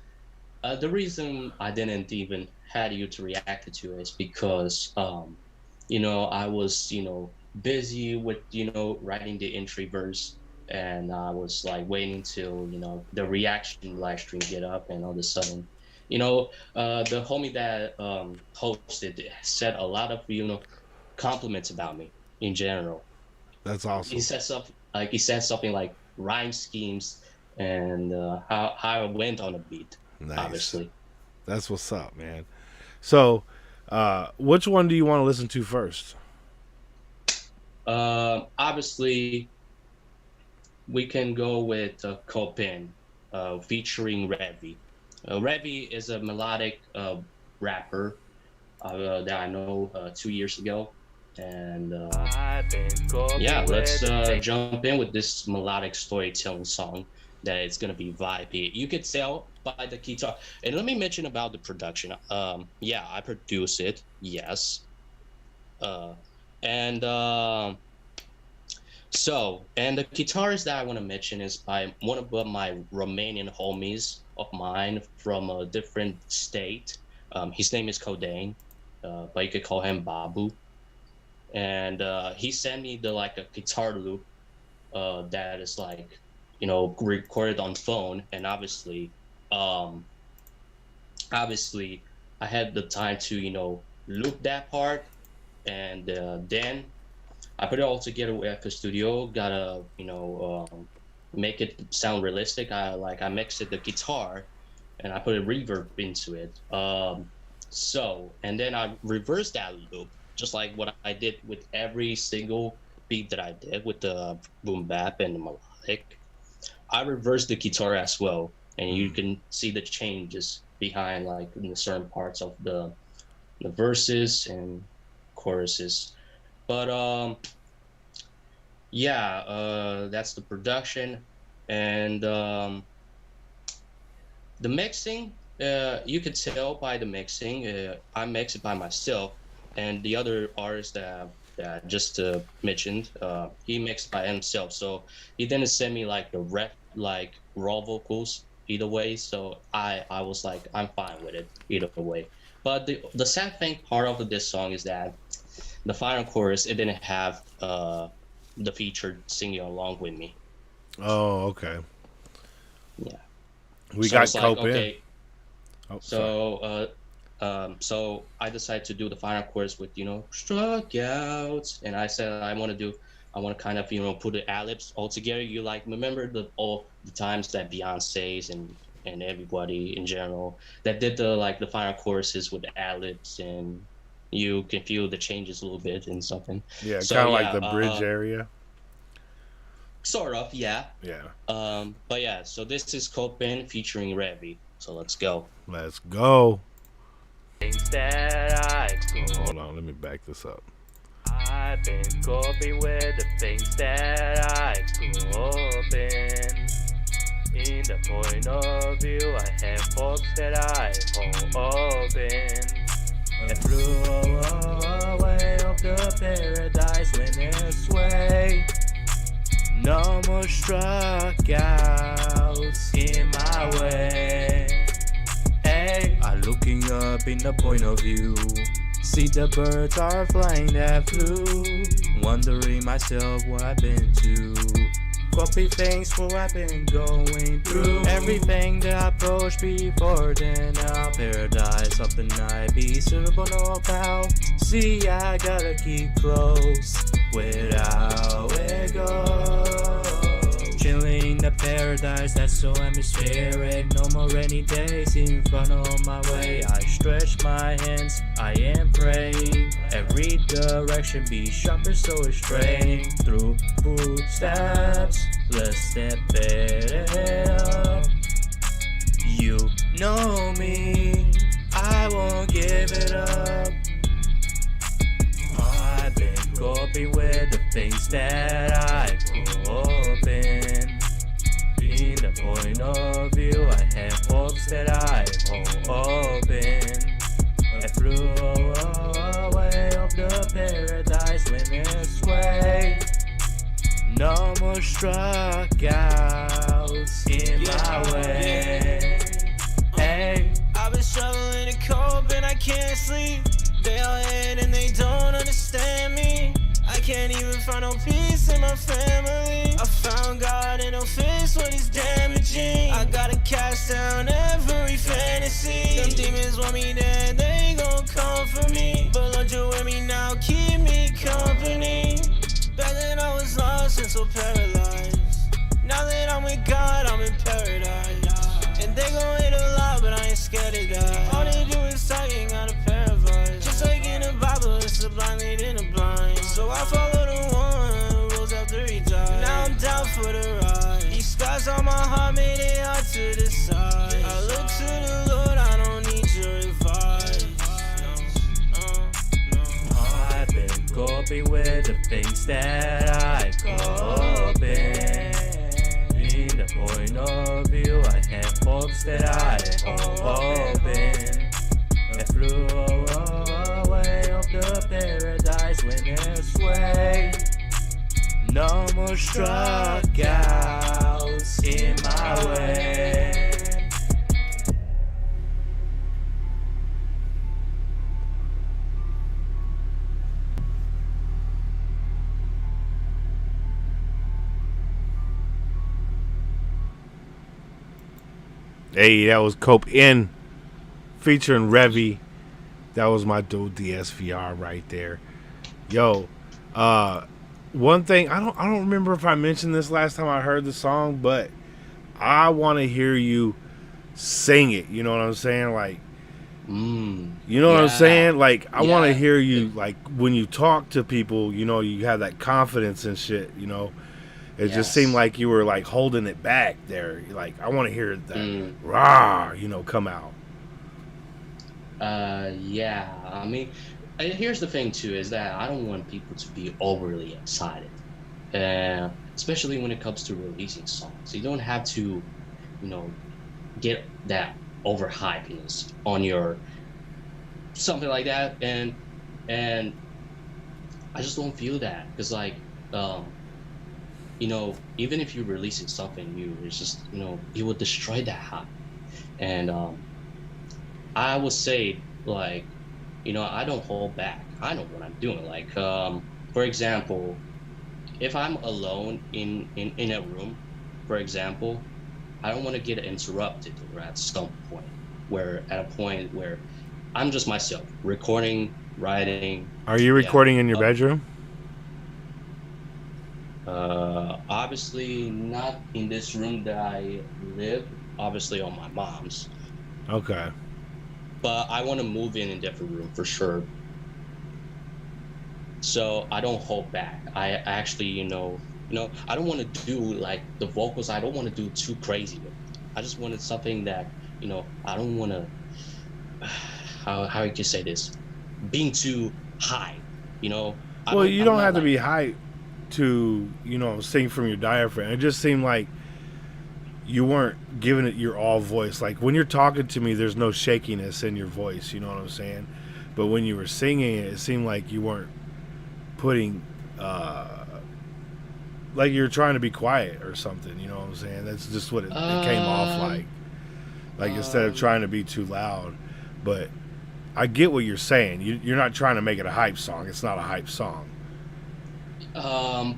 the reason I didn't even had you to react to it is because I was busy with writing the entry verse, and I was like waiting till the reaction live stream get up, and all of a sudden, the homie that hosted said a lot of compliments about me in general. That's He awesome. said something like rhyme schemes and how I went on a beat, Nice. obviously. That's what's up, man. So, which one do you want to listen to first? Obviously, we can go with Copin, featuring Revi. Revi is a melodic rapper that I know 2 years ago, and yeah, let's jump in with this melodic storytelling song that is gonna be vibey. You could tell by the guitar. And let me mention about the production. Yeah, I produce it. Yes. Uh, and and the guitarist that I want to mention is by one of my Romanian homies of mine from a different state. His name is Kodane, but you could call him Babu. And he sent me the like a guitar loop that is like recorded on phone, and um obviously I had the time to loop that part, and then I put it all together with FL Studio. Gotta make it sound realistic. I mixed the guitar, and I put a reverb into it. And then I reversed that loop, just like what I did with every single beat that I did with the boom bap and the melodic. I reversed the guitar as well, and you can see the changes behind like in the certain parts of the verses and choruses. But yeah, that's the production, and the mixing. You could tell by the mixing. I mix it by myself, and the other artist that just mentioned, he mixed by himself. So he didn't send me like the like raw vocals either way. So I was like, I'm fine with it either way. But the sad thing part of this song is that the final chorus, it didn't have the featured singing along with me. Oh, okay. Yeah. We So got it's like, Cope in. okay, Oh, sorry. so I decided to do the final chorus with struck out, and I said I want to kind of put the ad-libs all together. You like remember all the times that Beyonce's and everybody in general that did the final choruses with the ad-libs, and you can feel the changes a little bit and something. Yeah, So kind of like yeah, the bridge area. sort of, yeah. Yeah. But yeah, so this is Copen featuring Revi. So let's go. Let's go. Things that I Hold on, let me back this up. I've been coping with the things that I cope in the point of view, I have hopes that I open. And flew away of the paradise when it's way. No more struck outs in my way. Hey, I'm looking up in the point of view. See the birds are flying that flew. Wondering myself what I've been to. Copy things what I've been going through. Everything that I approached before then now. Paradise of the night be suitable no about. See I gotta keep close without it go. Chilling in the paradise that's so atmospheric. No more rainy days in front of my way. I stretch my hands, I am praying. Every direction be sharper so it's straying. Through footsteps, let's step it up. You know me, I won't give it up. I've been coping with the things that I cope in the point of view, I have hopes that I open. I flew away of the paradise when it's way. No more struck outs in my way. Hey, I've been struggling to cope and I can't sleep. They all hate and they don't understand me. I can't even find no peace in my family. I found God and no face what he's damaging. I gotta cast down every fantasy. Them demons want me dead, they gon' come for me. But Lord, you with me now, keep me company. Back then I was lost and so paralyzed. Now that I'm with God, I'm in paradise. And they gon' hate a lot, but I ain't scared to die. All they do is talk, ain't got a pair of eyes. Just like in the Bible, it's the blind leading the blind. So I follow the one who rose after he died. Now I'm down for the ride. These scars on my heart made it hard to decide. I look to the Lord, I don't need your advice. I've been coping with the things that I cope in the point of view, I have hopes that I open. I flew away of the paradise when it's way. No more struck outs in my way. Hey, that was Cope in featuring Revi. That was my dude, the SVR right there. Yo, one thing I don't remember if I mentioned this last time I heard the song, but I want to hear you sing it. You know what I'm saying? Like, you know what I'm Yeah. saying? Like, I want to Yeah. hear you, like, when you talk to people, you know, you have that confidence and shit, you know. It just seemed Yes. like you were, like, holding it back there. Like, I want to hear that Mm. rah, you know, come out. Yeah. I mean, here's the thing too, is that I don't want people to be overly excited. Especially when it comes to releasing songs. You don't have to, you know, get that overhypeness on your something like that. And I just don't feel that because like even if you're releasing something new, it's just it will destroy that hype. And I would say like I don't hold back. I know what I'm doing. Like for example, if I'm alone in a room, for example, I don't want to get interrupted or at some point at a point where I'm just myself recording, writing. Are you Yeah. recording in your bedroom? Obviously not in this room that I live, obviously on my mom's, Okay. but I want to move in a different room for sure. So I don't hold back. I actually, I don't want to do like the vocals. I don't want to do too crazy with it. I just wanted something that, I don't want to, how you say this, being too high, I Well, don't, you I'm don't not have to like be that. hyped to, you know, sing from your diaphragm. It just seemed like you weren't giving it your all voice. Like when you're talking to me, there's no shakiness in your voice. You know what I'm saying? But when you were singing it, it seemed like you weren't putting, like you're trying to be quiet or something. You know what I'm saying? That's just what it came off like. Um, Like instead of um, trying to be too loud. But I get what you're saying. You're not trying to make it a hype song. It's not a hype song.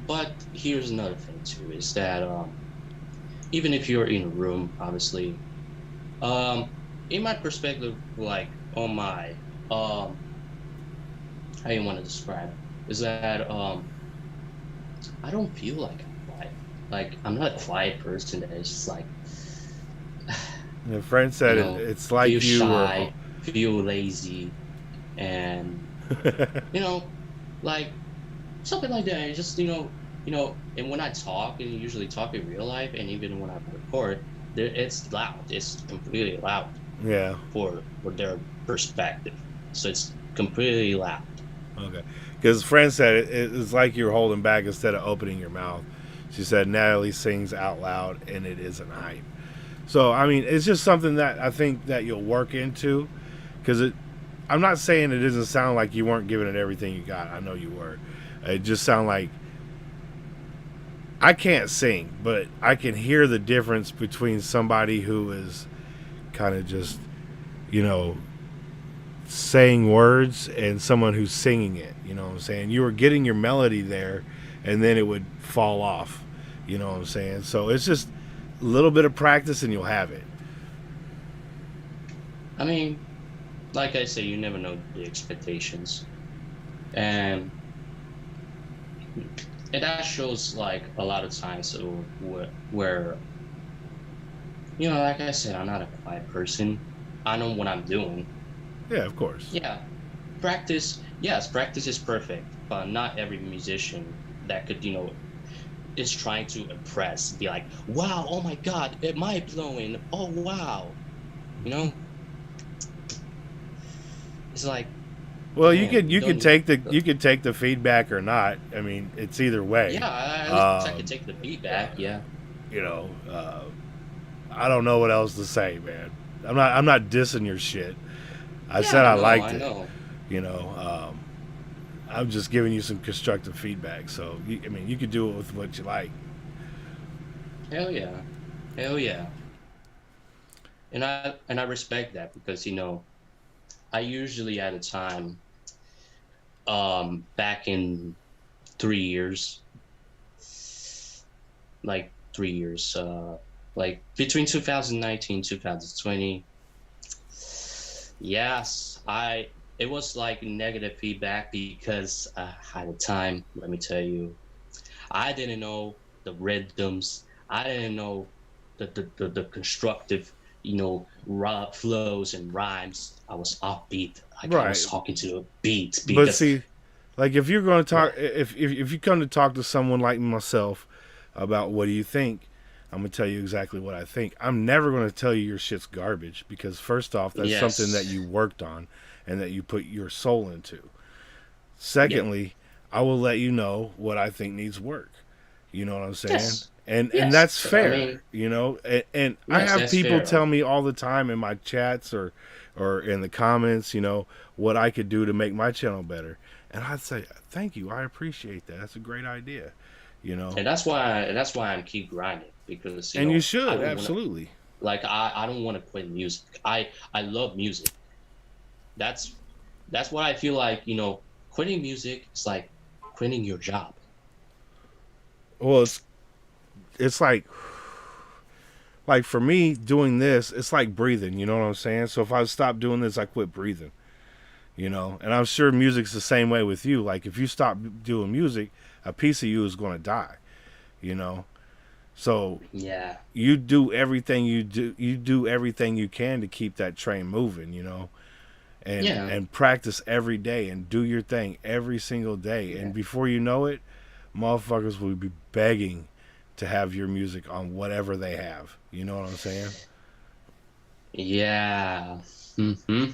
but here's another thing too, is that, even if you're in a room, obviously, um, in my perspective, like on my, how you want to describe it, is that, I don't feel like I'm quiet. Like I'm not a quiet person that is just like, The friend said it's feel like you were. shy, feel lazy, and you know, like something like that. It's just and when I talk, and usually talk in real life, and even when I record, it's loud. It's completely loud Yeah. for their perspective. So it's completely loud. Okay. Because friend said it's like you're holding back instead of opening your mouth. She said Natalie sings out loud and it isn't hype. So I mean, it's just something that I think that you'll work into. Because I'm not saying it doesn't sound like you weren't giving it everything you got. I know you were. It just sounded like I can't sing, but I can hear the difference between somebody who is kind of just, you know, saying words and someone who's singing it. You know what I'm saying? You were getting your melody there, and then it would fall off. You know what I'm saying? So it's just a little bit of practice, and you'll have it. I mean, like I say, you never know the expectations, and that shows like a lot of times where like I said, I'm not a quiet person. I know what I'm doing. Yeah, of course. Yeah, practice. Yes, practice is perfect, but not every musician that could is trying to impress, be like, wow, oh my god, it might blowing, oh wow, you know it's like, Well, damn, you you could don't. take the feedback or not. I mean, it's either way. Yeah, at least I could Um, take the feedback. Yeah. you know, I don't know what else to say, man. I'm not dissing your shit. I Yeah, said I I know, liked I it. know. You know, I'm just giving you some constructive feedback. So, I mean, you could do it with what you like. Hell yeah. Hell yeah. And I respect that because I usually at a time, back in 3 years, like 3 years, like between 2019 2020. Yes, it was like negative feedback because at the time, let me tell you, I didn't know the rhythms. I didn't know the constructive, flows and rhymes. I was offbeat. Like I was Right. talking to a beat But because see, like if you're going to yeah, talk, if you come to talk to someone like myself about what do you think, I'm gonna tell you exactly what I think. I'm never gonna tell you your shit's garbage because first off, that's something that yes, you worked on and that you put your soul into. yeah, Secondly, I will let you know what I think needs work. You know what I'm saying? yes, And yes. that's I fair, mean, and I yes, have that's people fair. tell me all the time in my chats or in the comments, what I could do to make my channel better. And I'd say, "Thank you. I appreciate that. That's a great idea." You know. And that's why I'm keep grinding because And you I should, don't want to absolutely. like I don't want to quit music. I love music. That's that's what I feel like, quitting music is like quitting your job. Well, it's like for me doing this, it's like breathing, you know what I'm saying? So if I stop doing this, I quit breathing, And I'm sure music's the same way with you. Like if you stop doing music, a piece of you is going to die, you know? So Yeah. you do everything you can to keep that train moving, and Yeah. practice every day and do your thing every single day. And Yeah. before you know it, motherfuckers will be begging to have your music on whatever they have. You know what I'm saying? Yeah. hmm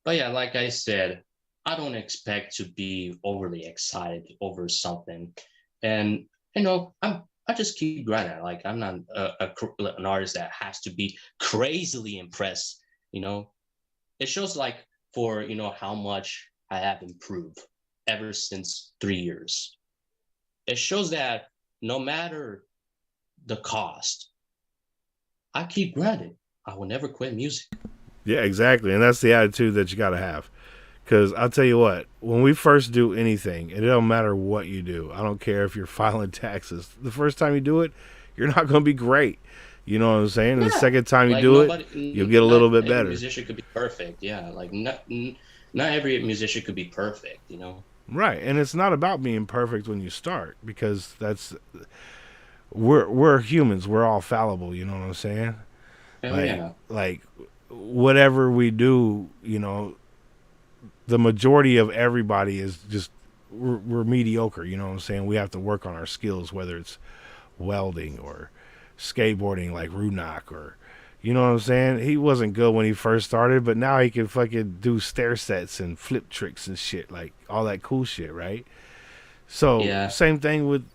But yeah, like I said, I don't expect to be overly excited over something. And I just keep grinding. Like I'm not an artist that has to be crazily impressed, you know. It shows like for how much I have improved ever since 3 years. It shows that no matter the cost, I keep grinding. I will never quit music. Yeah, exactly. And that's the attitude that you got to have. Because I'll tell you what, when we first do anything, it don't matter what you do. I don't care if you're filing taxes. The first time you do it, you're not going to be great. You know what I'm saying? And the Yeah, second time you like do it, you'll get a not little bit every better. musician could be perfect. Yeah, like not every musician could be perfect. Right. And it's not about being perfect when you start because we're humans. We're all fallible, you know what I'm saying? Hell Like yeah. like whatever we do, the majority of everybody is just we're mediocre. You know what I'm saying? We have to work on our skills, whether it's welding or skateboarding, like Runak, or you know what I'm saying. He wasn't good when he first started, but now he can fucking do stair sets and flip tricks and shit, like all that cool shit, right? So Yeah. same thing with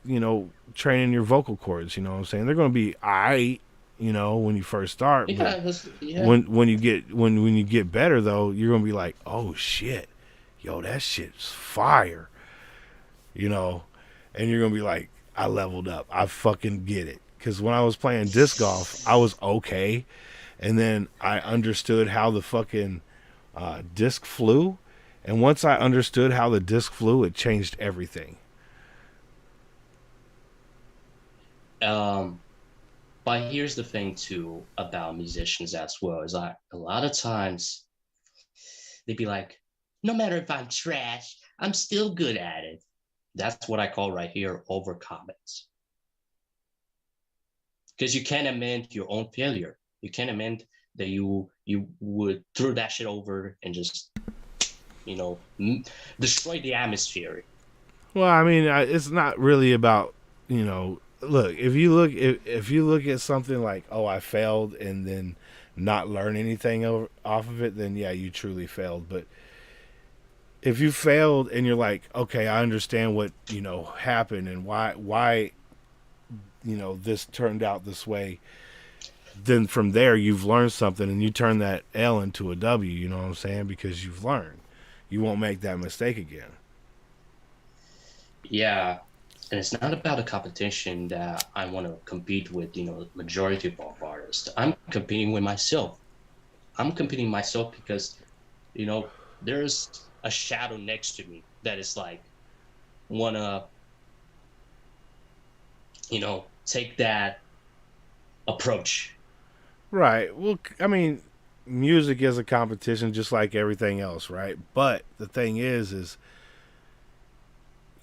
training your vocal cords. You know what I'm saying? They're gonna be alright, when you first start, but Yeah. when you get better though, you're gonna be like, oh shit, yo, that shit's fire, you know, and you're gonna be like, I leveled up, I fucking get it. Because when I was playing disc golf, I was okay, and then I understood how the fucking disc flew, and once I understood how the disc flew, it changed everything. Um, but here's the thing too about musicians as well is like a lot of times they'd be like, no matter if I'm trash, I'm still good at it. That's what I call right here overconfidence. Because you can't amend your own failure. You can't amend that you would throw that shit over and just you know destroy the atmosphere. Well, I mean, it's not really about Look, if you look at something like, oh, I failed, and then not learn anything off of it, then yeah, you truly failed. But if you failed and you're like, okay, I understand what happened and why this turned out this way, then from there you've learned something and you turn that L into a W. You know what I'm saying? Because you've learned, you won't make that mistake again. Yeah, and it's not about a competition that I want to compete with, majority of artists. I'm competing with myself. I'm competing myself because, you know, there's a shadow next to me that is like wanna, take that approach. Right. Well, I mean, music is a competition just like everything else, right? But the thing is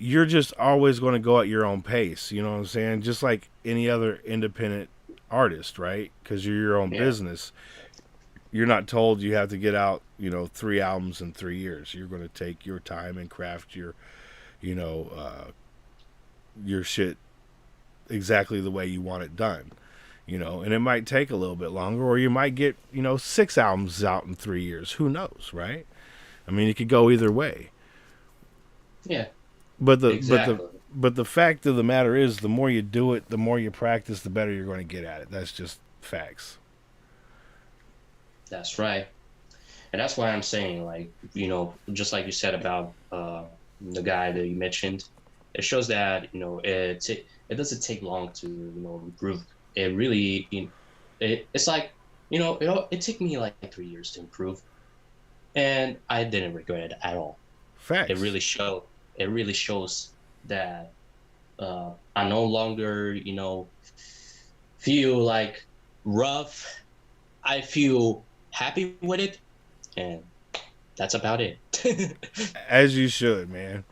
you're just always going to go at your own pace. You know what I'm saying? Just like any other independent artist, right? Because you're your own Yeah. business. You're not told you have to get out, 3 albums in 3 years. You're going to take your time and craft you know, your shit exactly the way you want it done. And it might take a little bit longer, or you might get, 6 albums out in 3 years. Who knows, right? I mean, it could go either way. Yeah. But the Exactly. but the fact of the matter is, the more you do it, the more you practice, the better you're going to get at it. That's just facts. That's right. And that's why I'm saying, like, just like you said about the guy that you mentioned, it shows that, it doesn't take long to, improve. It really, it's like, it took me like 3 years to improve, and I didn't regret it at all. Facts. It really shows that I no longer, feel like rough. I feel happy with it, and that's about it. As you should, man.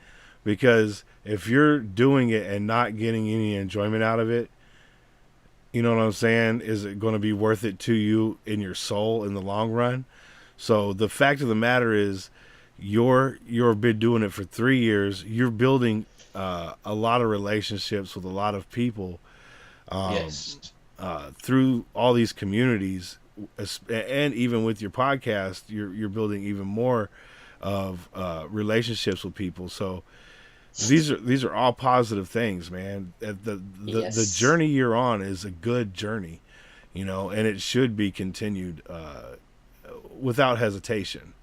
Because if you're doing it and not getting any enjoyment out of it, you know what I'm saying? Is it going to be worth it to you in your soul in the long run? So the fact of the matter is, you've been doing it for 3 years. You're building a lot of relationships with a lot of people Yes. through all these communities, and even with your podcast, you're building even more of relationships with people. So these are all positive things, man. The Yes. journey you're on is a good journey, and it should be continued without hesitation.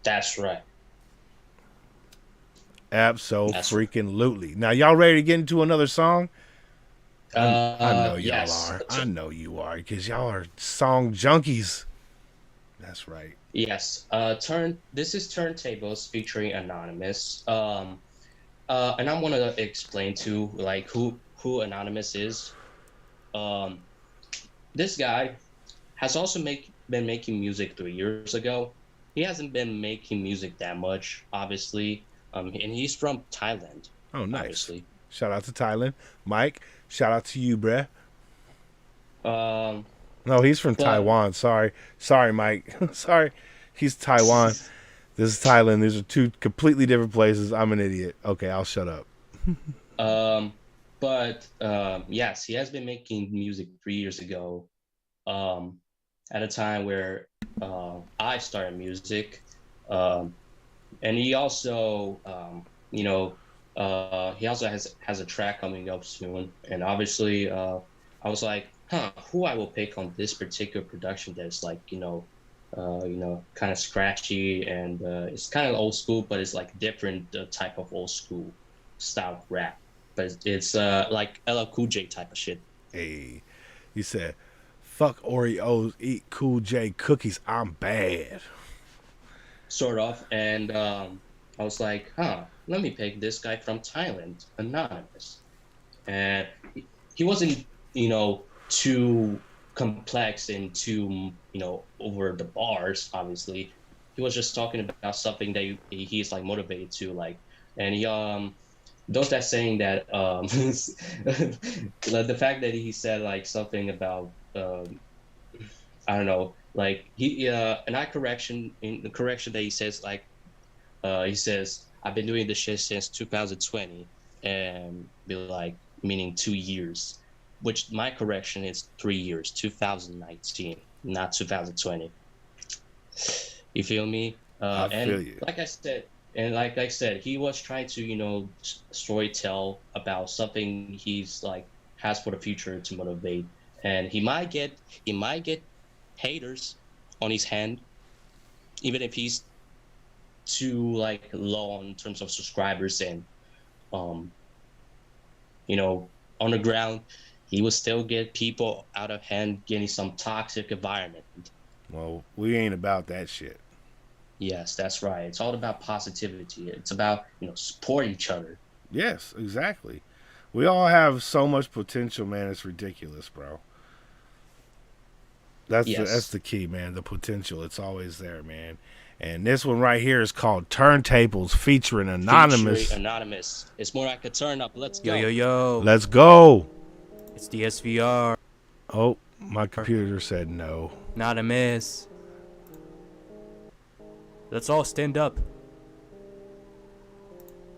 That's right. Abso-freaking-lutely. Now, y'all ready to get into another song? I know y'all Yes. are. I know you are, because y'all are song junkies. That's right. Yes. This is Turntables featuring Anonymous. And I want to explain to like who Anonymous is. This guy has also been making music 3 years ago. He hasn't been making music that much, obviously. And he's from Thailand. Oh, nice. Obviously. Shout out to Thailand. Mike, shout out to you, bruh. Um, No, he's from but Taiwan. Sorry, Mike. Sorry, he's Taiwan. This is Thailand. These are two completely different places. I'm an idiot. Okay, I'll shut up. yes, he has been making music 3 years ago. At a time where I started music, and he also, he also has a track coming up soon. And obviously, I was like, who I will pick on this particular production that's like, kind of scratchy, and it's kind of old school, but it's like different type of old school style rap. But it's like LL Cool J type of shit. Hey, you said, "Fuck Oreos, eat Cool J cookies. I'm bad." Sort of. And I was like, let me pick this guy from Thailand, Anonymous. And he wasn't, too complex and too, over the bars, obviously. He was just talking about something that he's like motivated to, like, and he, those that saying that, the fact that he said like something about, I don't know, like in the correction that he says, like, he says, I've been doing this shit since 2020, and be like, meaning 2 years, which my correction is 3 years, 2019, not 2020. You feel me? I and feel you. like I said, he was trying to, storytell about something he's like has for the future to motivate, and he might get haters on his hand, even if he's too like low in terms of subscribers, and on the ground, he will still get people out of hand, getting some toxic environment. Well, we ain't about that shit. Yes, that's right. It's all about positivity. It's about, support each other. Yes, exactly. We all have so much potential, man. It's ridiculous, bro. Yes. the key, man. The potential, it's always there, man. And this one right here is called Turntables featuring Featuring Anonymous. Anonymous. It's more like a turn up. Let's Yo, go. yo, yo. Let's go. It's the SVR. Oh, my computer said no. Not a miss. Let's all stand up.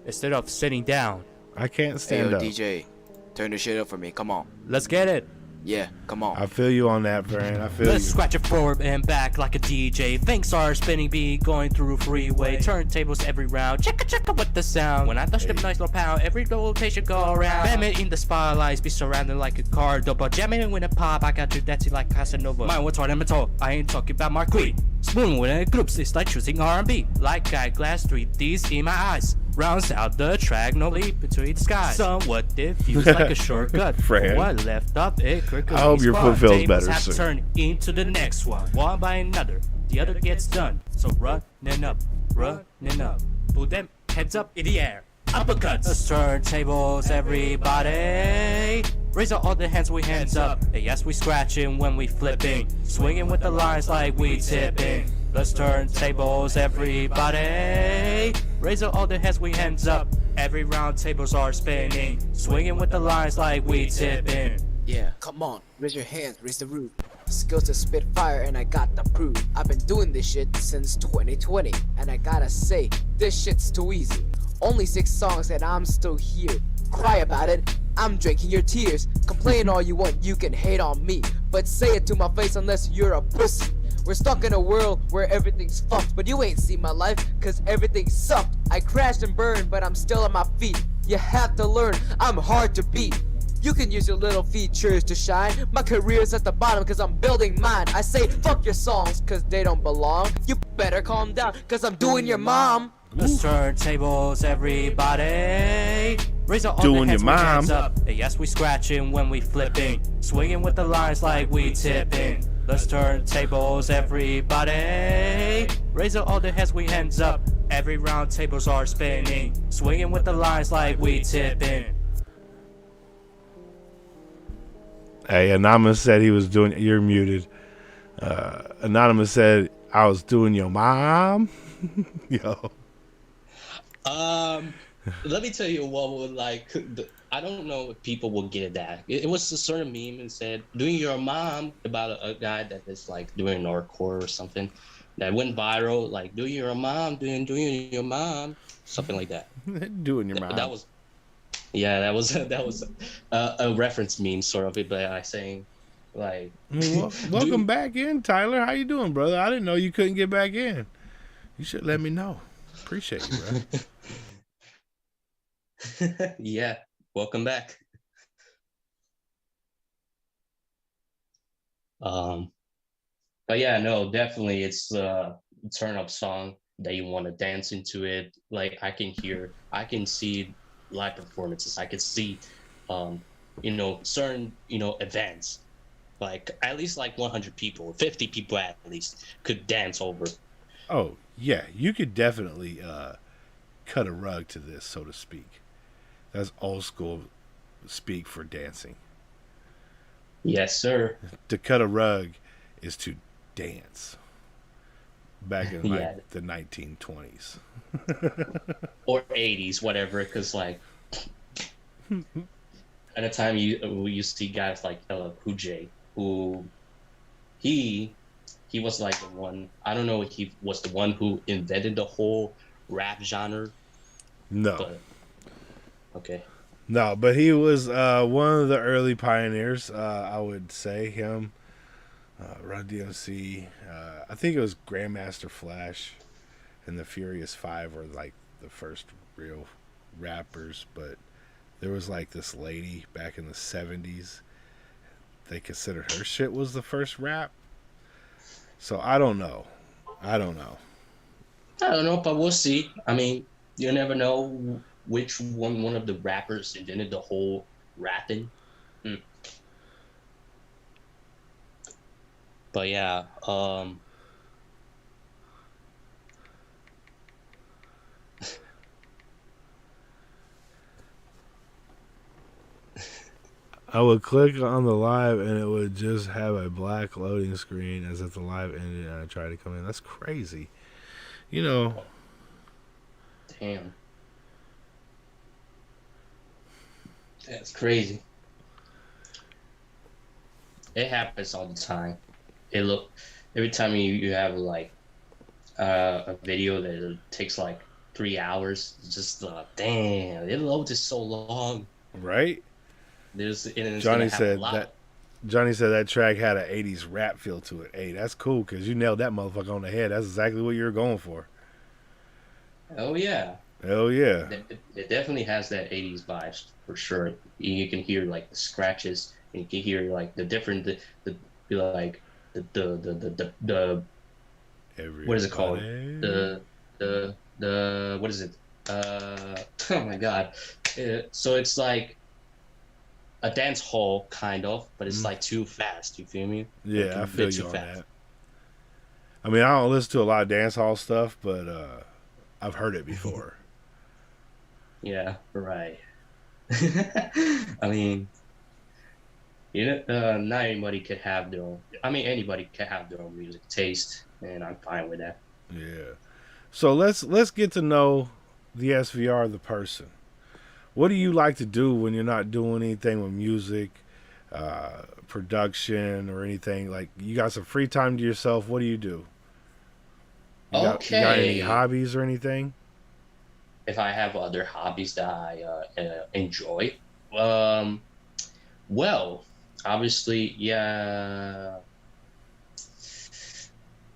Instead of sitting down. I can't Hey, stand yo, up. DJ, turn the shit up for me. Come on. Let's get it. Yeah, come on. I feel you on that, friend. I feel Let's you. scratch it forward and back like a DJ. Things are spinning beat going through freeway. Turntables every round. Checka with the sound. When I touch the nice little pound, every rotation go around. Bam it in the spotlights, be surrounded like a car double. Jamming when it pop, I got you dancing like Casanova. Mine was hard and metal. I ain't talking about my queen. Spoon with it groups, it's like choosing R&B. Like eyeglass, 3Ds in my eyes. Rounds out the track, no leap between the skies. Somewhat diffused like a shortcut. Fran. What left of it quickly. I hope your foot feels better, have sir. to turn into the next one by another. The other gets done. So running up. Put them heads up in the air. Uppercuts. Let's turn tables, everybody. Raise all the hands, we hands up. And yes, we scratching when we flipping. Swinging with the lines like we tipping. Let's turn tables, everybody. Raise all the hands, we hands up. Every round tables are spinning. Swinging with the lines like we tipping. Yeah, come on. Raise your hands, raise the roof. Skills to spit fire and I got the proof. I've been doing this shit since 2020. And I gotta say, this shit's too easy. Only 6 songs and I'm still here. Cry about it, I'm drinking your tears. Complain all you want, you can hate on me. But say it to my face unless you're a pussy. We're stuck in a world where everything's fucked. But you ain't seen my life, cause everything sucked. I crashed and burned, but I'm still on my feet. You have to learn, I'm hard to beat. You can use your little features to shine. My career's at the bottom cause I'm building mine. I say fuck your songs cause they don't belong. You better calm down cause I'm doing your mom. Let's turn tables, everybody. Raise all Doing the hands, your we hands mom. up. And yes, we scratching when we flipping. Swinging with the lines like we tipping. Let's turn tables, everybody. Raise all the hands, we hands up. Every round tables are spinning. Swinging with the lines like we tipping. Hey, Anonymous said he was doing. You're muted. Anonymous said I was doing your mom. Yo. Let me tell you what would like. I don't know if people will get that. It was a certain meme and said doing your mom about a guy that is like doing hardcore or something that went viral. Like doing your mom, doing your mom, something like that. Doing your mom. That was. Yeah, that was a reference meme sort of it, but I saying like. I mean, welcome back in, Tyler. How you doing, brother? I didn't know you couldn't get back in. You should let me know. Appreciate you, bro. Yeah, welcome back. But yeah, no, definitely it's a turn up song that you want to dance into it. Like I can see live performances. I can see, certain, events, like at least like 100 people, 50 people at least could dance over. Oh yeah, you could definitely cut a rug to this, so to speak. That's old school speak for dancing. Yes, sir. To cut a rug is to dance. Back in like Yeah. the 1920s. Or 80s, whatever, because like at a time we used to see guys like LL Cool J, who he was like the one. I don't know if he was the one who invented the whole rap genre. No. But okay. No, but he was one of the early pioneers, I would say. Him, Run DMC, I think it was Grandmaster Flash and the Furious Five were like the first real rappers, but there was like this lady back in the 70s. They considered her shit was the first rap. So I don't know, But we'll see. I mean, you never know which one of the rappers invented the whole rapping. But yeah, I would click on the live and it would just have a black loading screen as if the live ended and I tried to come in. That's crazy. You know, Damn, that's crazy. It happens all the time. It look every time you have like a video that takes like 3 hours. It's just damn, it loads so long. right? And it's gonna Johnny have a said lot. that Johnny said that track had an 80s rap feel to it. Hey, that's cool because you nailed that motherfucker on the head. That's exactly what you were going for. Oh yeah, Hell yeah. it definitely has that '80s vibes for sure. You can hear like the scratches, and you can hear like the different like the what is it called? Everybody. The what is it? Oh my god! So it's like a dance hall kind of, but it's like too fast. You feel me? Like Yeah, a I feel bit too you on fast. that. I mean, I don't listen to a lot of dance hall stuff, but I've heard it before. Yeah, right. I mean, not anybody could have their own. I mean, anybody can have their own music taste, and I'm fine with that. Yeah. So let's get to know the SVR, the person. What do you like to do when you're not doing anything with music, production, or anything? Like you got some free time to yourself. What do you do? You got any Okay. hobbies or anything? If I have other hobbies that I enjoy, um, well, obviously, yeah,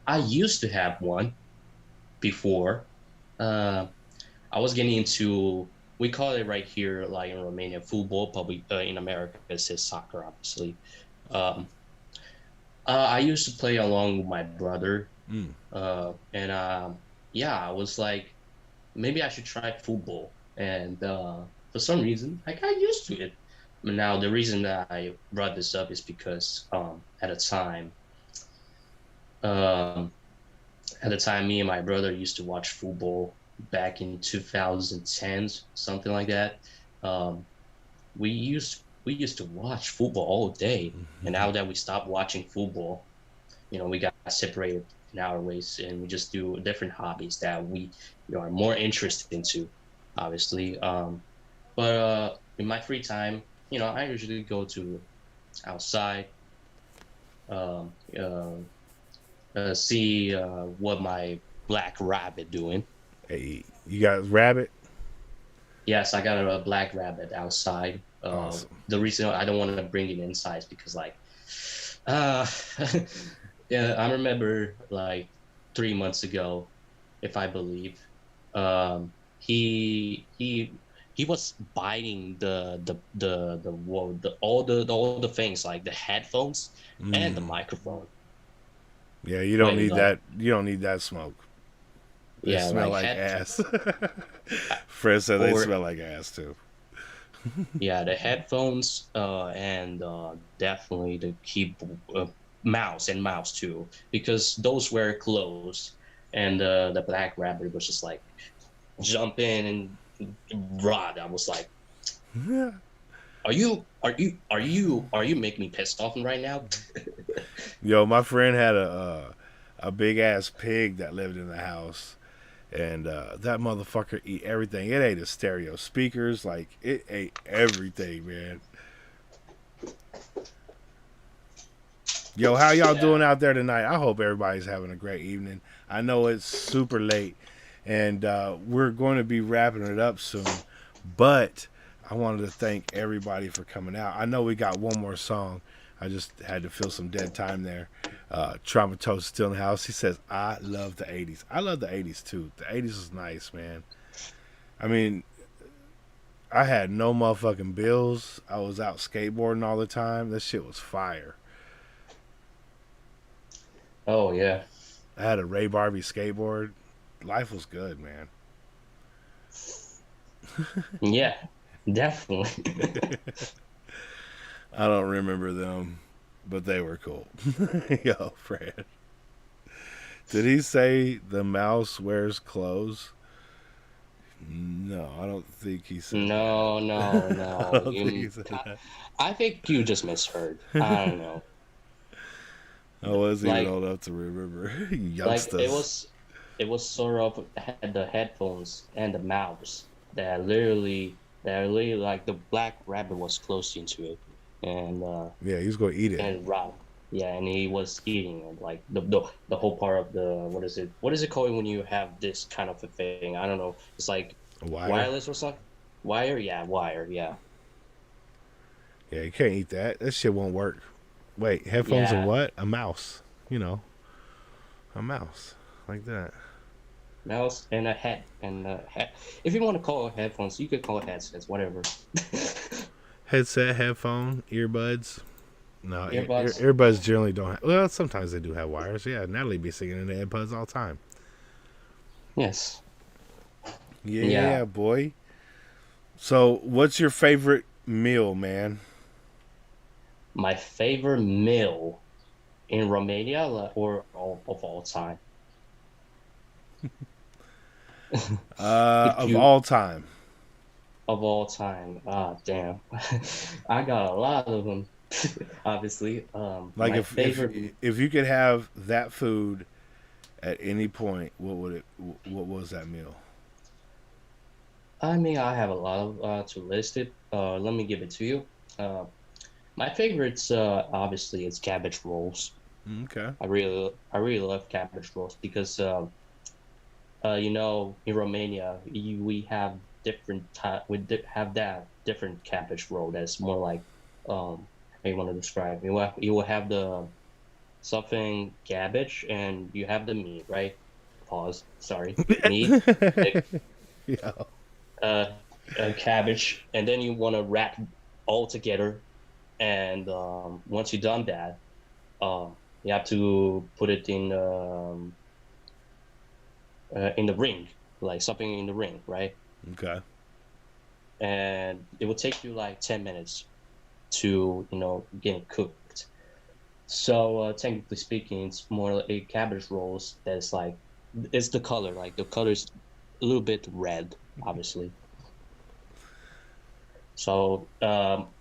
I used to have one before. Uh, I was getting into, we call it right here, like in Romania, football, but in America it says soccer, obviously. Um, I used to play along with my brother, Mm. and yeah, I was like, maybe I should try football. And for some reason, I got used to it. Now, the reason that I brought this up is because at a time, um, me and my brother used to watch football back in 2010s, something like that. Um, we used to watch football all day, and now that we stopped watching football, we got separated in our ways, and we just do different hobbies that we are more interested into, obviously. But in my free time, I usually go to outside, um, uh, see what my black rabbit doing. Hey, you got rabbit? Yes, I got a black rabbit outside. Awesome. The reason I don't want to bring it inside is because, like, uh, yeah, I remember like 3 months ago, if I believe, he was biting all the things like the headphones and the microphone. Yeah, you don't Wait, need like, that. You don't need that smoke. They yeah, smell like like head ass. Fred said they or smell like ass too. yeah, the headphones, and definitely the keyboard, mouse too, because those were closed, and the black rabbit was just like jump in and rod. I was like, are you making me pissed off right now? Yo, my friend had a big ass pig that lived in the house, and that motherfucker eat everything. It ate his stereo speakers, like it ate everything, man. Yo, how y'all Yeah. doing out there tonight? I hope everybody's having a great evening. I know it's super late, and we're going to be wrapping it up soon, but I wanted to thank everybody for coming out. I know we got one more song. I just had to fill some dead time there. Traumatose is still in the house. He says, I love the 80s. I love the 80s too. The 80s is nice, man. I mean, I had no motherfucking bills. I was out skateboarding all the time. That shit was fire. Oh yeah. I had a Ray Barbie skateboard. Life was good, man. Yeah, definitely. I don't remember them, but they were cool. Yo, Fred. Did he say the mouse wears clothes? No, I don't think he said No, no, that. I no. don't think he said that. I think you just misheard. I don't know. I wasn't even Like old enough to remember. like it Youngsters. was it was sort of had the headphones and the mouse that literally like the black rabbit was close into it, and Yeah, he was going to eat it. and Rob, yeah, and he was eating it like the whole part of the what is it called when you have this kind of a thing? I don't know. It's like A wire. wireless or something. Wire, yeah, wire, yeah, Yeah, you can't eat that. That shit won't work. Wait, headphones and yeah. what? A mouse. You know, a mouse. Like that. Mouse and a head and a head. If you want to call it headphones, you could call it headsets, whatever. Headset, headphone, earbuds. No, Earbuds. earbuds generally don't have. Well, sometimes they do have wires. Yeah, Natalie be singing in the earbuds all the time. Yes. Yeah, Yeah. boy. So, what's your favorite meal, man? My favorite meal in Romania or of all time? If Of you all time. of all time. Ah, damn. I got a lot of them. Obviously. Like My if if favorite. if you could have that food at any point, what would it? What was that meal? I mean, I have a lot of to list it. Let me give it to you. Uh, my favorites, obviously, it's cabbage rolls. Okay. I really love cabbage rolls because in Romania, we have have that different cabbage roll that's more like, how you want to describe. You will have the something cabbage and you have the meat, right? Pause. Sorry, meat, uh, Yeah. uh, cabbage, and then you want to wrap all together. And once you've done that, you have to put it in the ring, like something in the ring, right? Okay. And it will take you like 10 minutes to get it cooked. So technically speaking, it's more like a cabbage rolls that's like it's the color, like the color's a little bit red, obviously. So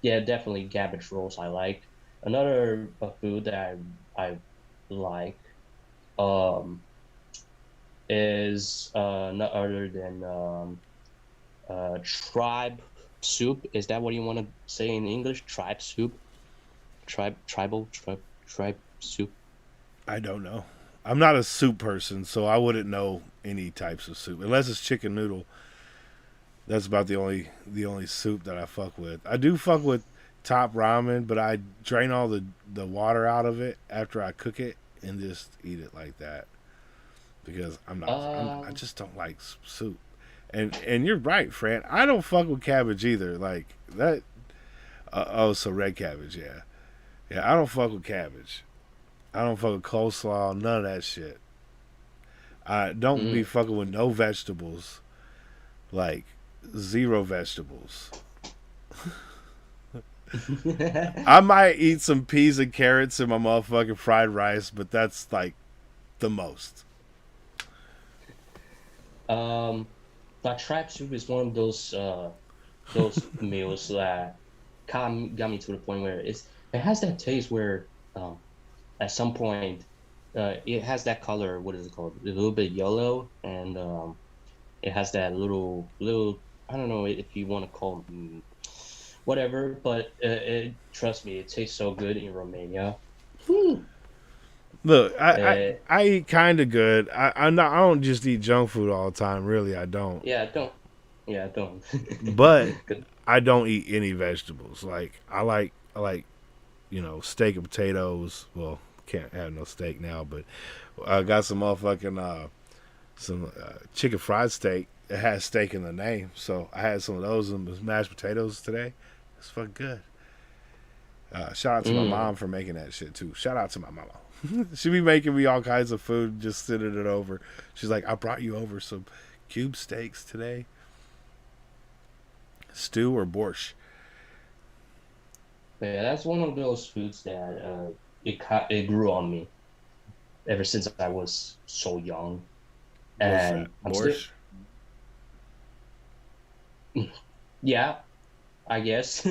yeah, definitely cabbage rolls I like. Another food that I like um, is not other than tribe soup. Is that what you want to say in English? Tribe soup, tribe soup. I don't know. I'm not a soup person, so I wouldn't know any types of soup unless it's chicken noodle. That's about the only soup that I fuck with. I do fuck with top ramen, but I drain all the water out of it after I cook it and just eat it like that because I Um, just don't like soup. And you're right, Fran. I don't fuck with cabbage either. Like that. Oh, so red cabbage, yeah, yeah. I don't fuck with cabbage. I don't fuck with coleslaw. None of that shit. I don't be mm. fucking with no vegetables. Like zero vegetables. I might eat some peas and carrots in my motherfucking fried rice, but that's like the most. um, but tribe soup is one of those meals that got me to the point where it has that taste where at some point it has that color. What is it called? A little bit yellow, and it has that little. I don't know if you want to call whatever, but trust me, it tastes so good in Romania. Whew. Look, Uh, I eat kind of good. I don't just eat junk food all the time. Really, I don't. yeah, don't. Yeah, don't. But 'Cause- I don't eat any vegetables. Like I like steak and potatoes. Well, can't have no steak now, but I got some motherfucking some chicken fried steak. It has steak in the name, so I had some of those and mashed potatoes today. It's fucking good. Shout out to my mm. mom for making that shit too. Shout out to my mama. She be making me all kinds of food, just sending it over. She's like, I brought you over some cube steaks today, stew or borscht. Yeah, that's one of those foods that it grew on me ever since I was so young, What's and that? I'm still Borscht? Yeah, I guess.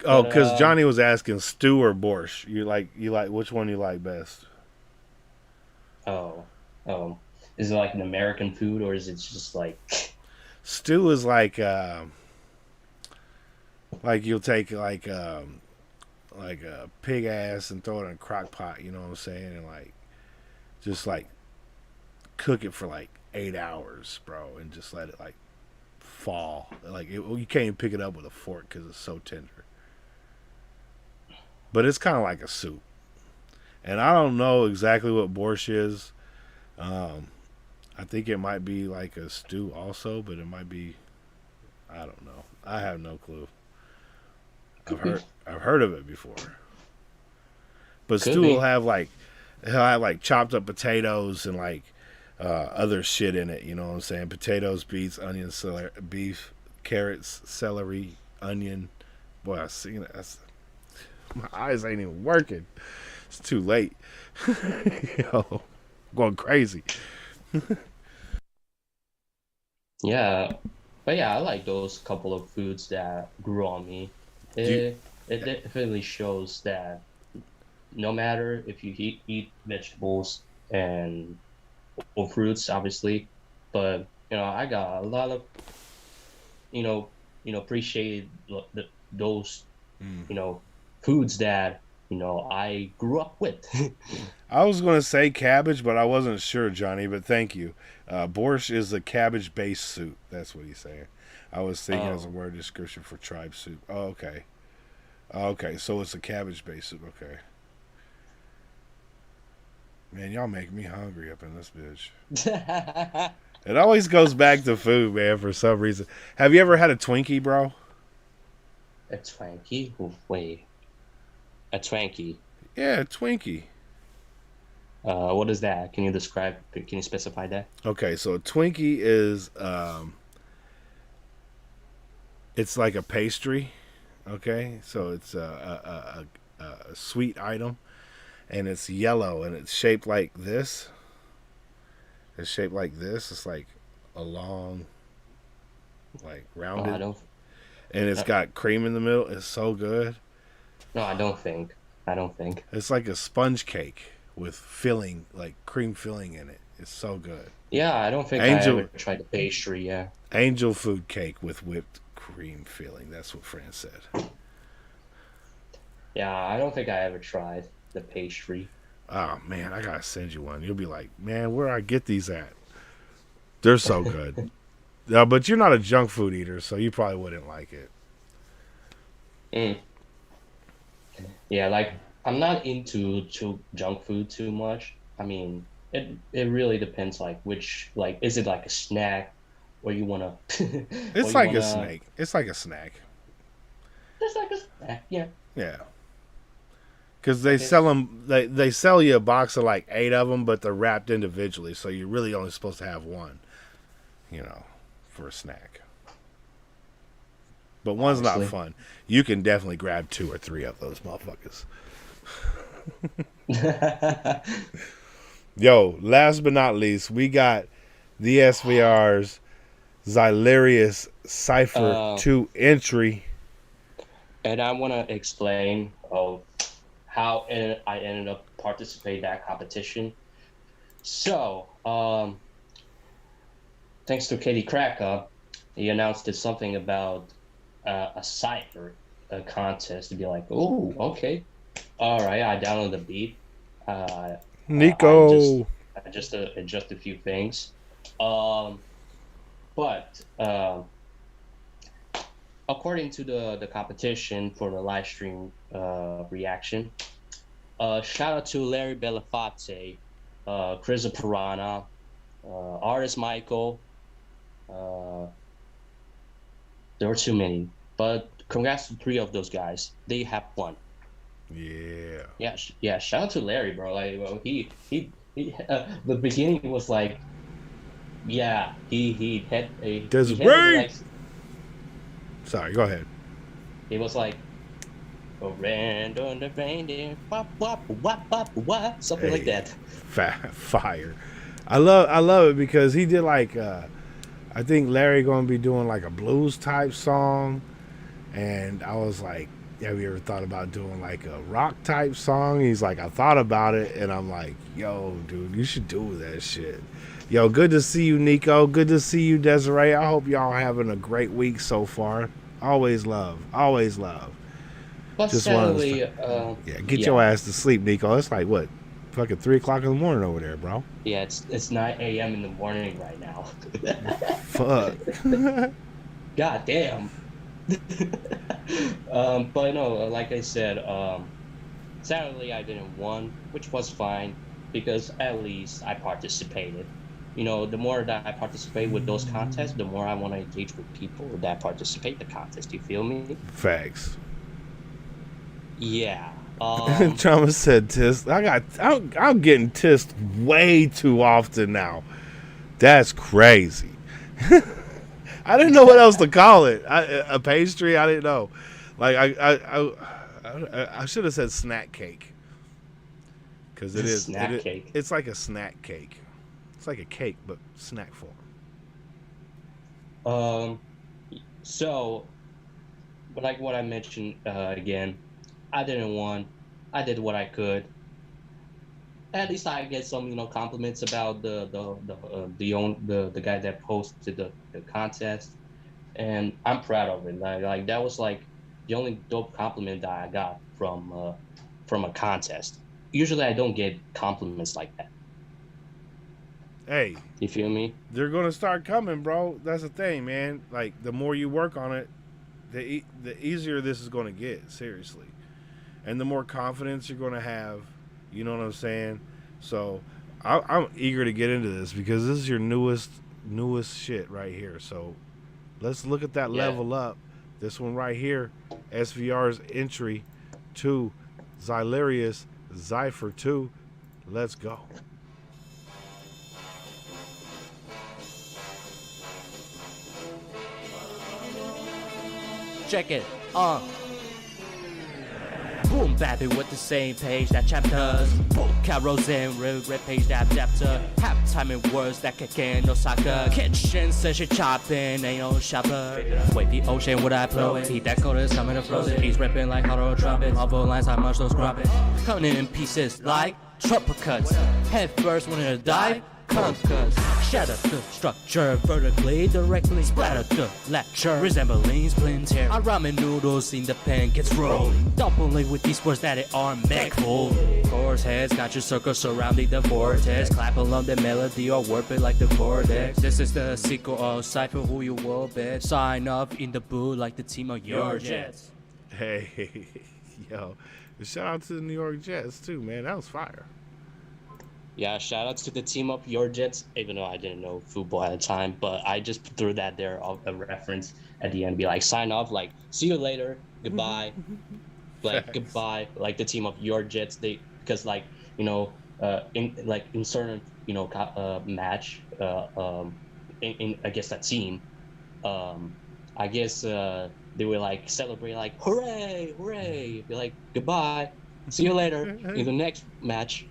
Oh, But because Johnny was asking stew or borscht. You like which one you like best? oh, um, is it like an American food or is it just like Stew is like you'll take like a pig ass and throw it in a crock pot. You know what I'm saying? And like just like cook it for like 8 hours, bro, and just let it like fall. Like you can't even pick it up with a fork because it's so tender. But it's kind of like a soup. And I don't know exactly what borscht is. Um, I think it might be like a stew also, but it might be, I don't know. I have no clue. I've could be, heard of it before. But could stew will be. have like he'll have like chopped up potatoes and like other shit in it. You know what I'm saying? Potatoes, beets, onions, celery, beef, carrots, celery, onion. Boy, I seen it. My eyes ain't even working. It's too late. Yo, going crazy. Yeah, but yeah, I like those couple of foods that grew on me. You, It definitely shows that no matter if you eat vegetables and or fruits, obviously, but I got a lot of you know appreciate those mm. you know foods that I grew up with. I was going to say cabbage, but I wasn't sure, Johnny. But thank you. Borscht is a cabbage-based soup. That's what he's saying. I was thinking as a Oh, word description for tribe soup. Oh, okay. Okay, so it's a cabbage-based soup. Okay. Man, y'all make me hungry up in this bitch. a It always goes back to food, man, for some reason. Have you ever had a Twinkie, bro? Twinkie. Wait, a Twinkie. Yeah, a Twinkie. What is that? Can you describe? Can you specify that? Okay, so a Twinkie is it's like a pastry. Okay, so it's a sweet item, and it's yellow, and it's shaped like this. It's shaped like this. It's like a long, like Oh, I rounded, don't. and it's Uh, got cream in the middle. It's so good. no, I don't think. I don't think. It's like a sponge cake with filling, like cream filling in it. It's so good. Yeah, I don't think I ever Angel tried the pastry. Yeah. angel food cake with whipped cream filling. That's what Fran said. Yeah, I don't think I ever tried the pastry. Oh man, I gotta send you one. You'll be like, man, where I get these at? They're so good. But you're not a junk food eater, so you probably wouldn't like it. Mm. Yeah, like I'm not into junk food too much. I mean, it really depends. Like which like is it like a snack, or you wanna, or It's you like a wanna snake. It's like a snack. just like a snack. Yeah, Yeah, because I they sell guess. them. They sell you a box of like 8 of them, but they're wrapped individually, so you're really only supposed to have one. You know, for a snack. But one's not Obviously. fun. You can definitely grab 2 or 3 of those motherfuckers. Yo, last but not least, we got the SVR's Xylarius Cipher uh, 2 entry. and I want to explain of how I ended up participating in that competition. So, thanks to Katie Kracker, he announced it something about a cipher a contest to be like, oh, okay, all right. I downloaded the beat. Uh, I just Nico. adjust a few things. Um, but according to the competition for the live stream reaction, shout out to Larry Belafonte, Chris Piranha, artist Michael. Uh, there were too many, but congrats to 3 of those guys. They have won. Yeah. Yeah, yeah. Shout out to Larry, bro. Like, well, he the beginning was like, yeah, There's he had it rain. like Sorry, go ahead. he was like, oh, ran on the reindeer, wop wop wop wop wop, something like Hey, that. fire. I love it because he did like I think Larry gonna be doing like a blues type song, and I was like, have you ever thought about doing like a rock type song? He's like, I thought about it, and I'm like, yo, dude, you should do that shit. Yo, good to see you, Nico. Good to see you, Desiree. I hope y'all having a great week so far. Always love, always love. But Just wanted sadly, to get your ass to sleep, Nico. It's like what, fucking 3 o'clock in the morning over there, bro. yeah, it's 9 a.m. in the morning right now. Fuck. God damn. But no, like I said, sadly I didn't win, which was fine because at least I participated. You know, the more that I participate with those contests, the more I want to engage with people that participate in the contest. You feel me? Facts. Yeah. Trauma said tisk. I'm getting tissed way too often now. That's crazy. I didn't know what else to call it. A pastry? I didn't know. Like I should have said snack cake. Because it is Snack cake. It's like a snack cake. It's like a cake, but snack form. So, like what I mentioned again, I didn't win. I did what I could. At least I get some, compliments about the guy that posted the contest, and I'm proud of it. Like that was like the only dope compliment that I got from a contest. Usually I don't get compliments like that. Hey, You feel me? they're gonna start coming, bro. That's the thing, man. Like the more you work on it, the easier this is gonna get. Seriously, and the more confidence you're gonna have. You know what I'm saying? So I'm eager to get into this because this is your newest shit right here. So let's look at that level up. This one right here, SVR's entry to Xylarius Zypher 2. Let's go. Check it. Boom, baby, with the same page that chapters. Boom, carols in real page that chapter. Half time in words that kick in no soccer. Kitchen says she chopping, ain't no shopper. Wait, the ocean would I blow it? Heat that cold is coming to frozen. He's ripping like hollow trumpets. Multiple lines, how much those grumpets. Coming in pieces like trumpet cuts. Head first when it dive. Conquers, shatter the structure vertically, directly splatter the lecture, resembling splinter. Our ramen noodles in the pan gets rolling, doubling with these words that it are full. Course heads got your circle surrounding the vortex. Clap along the melody or warp it like the vortex. This is the sequel of Cypher Who You Will Bet. Sign up in the booth like the team of your Jets. Hey, yo, shout out to the New York Jets too, man. That was fire. Yeah, shout outs to the team up your Jets, even though I didn't know football at the time, but I just threw that there of a reference at the end, be like, sign off, like, see you later, goodbye, like, goodbye, like the team of your Jets, because like, in certain, match, in I guess that team, I guess they were like celebrate, like, hooray, hooray, be like, goodbye, see you later in the next match.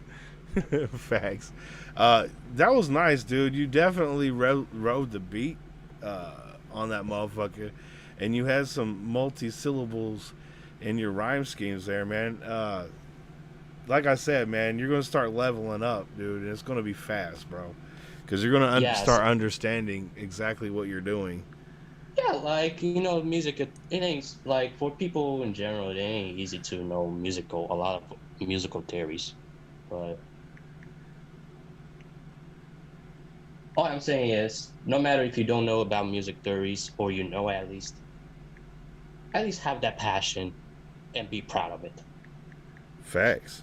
Facts. That was nice, dude. You definitely rode the beat on that motherfucker, and you had some multi-syllables in your rhyme schemes there, man. Like I said, man, you're gonna start leveling up, dude, and it's gonna be fast, bro, because you're gonna start understanding exactly what you're doing. Yeah, like, music, it ain't, like, for people in general, it ain't easy to know a lot of musical theories, but all I'm saying is, no matter if you don't know about music theories or at least have that passion and be proud of it. Facts.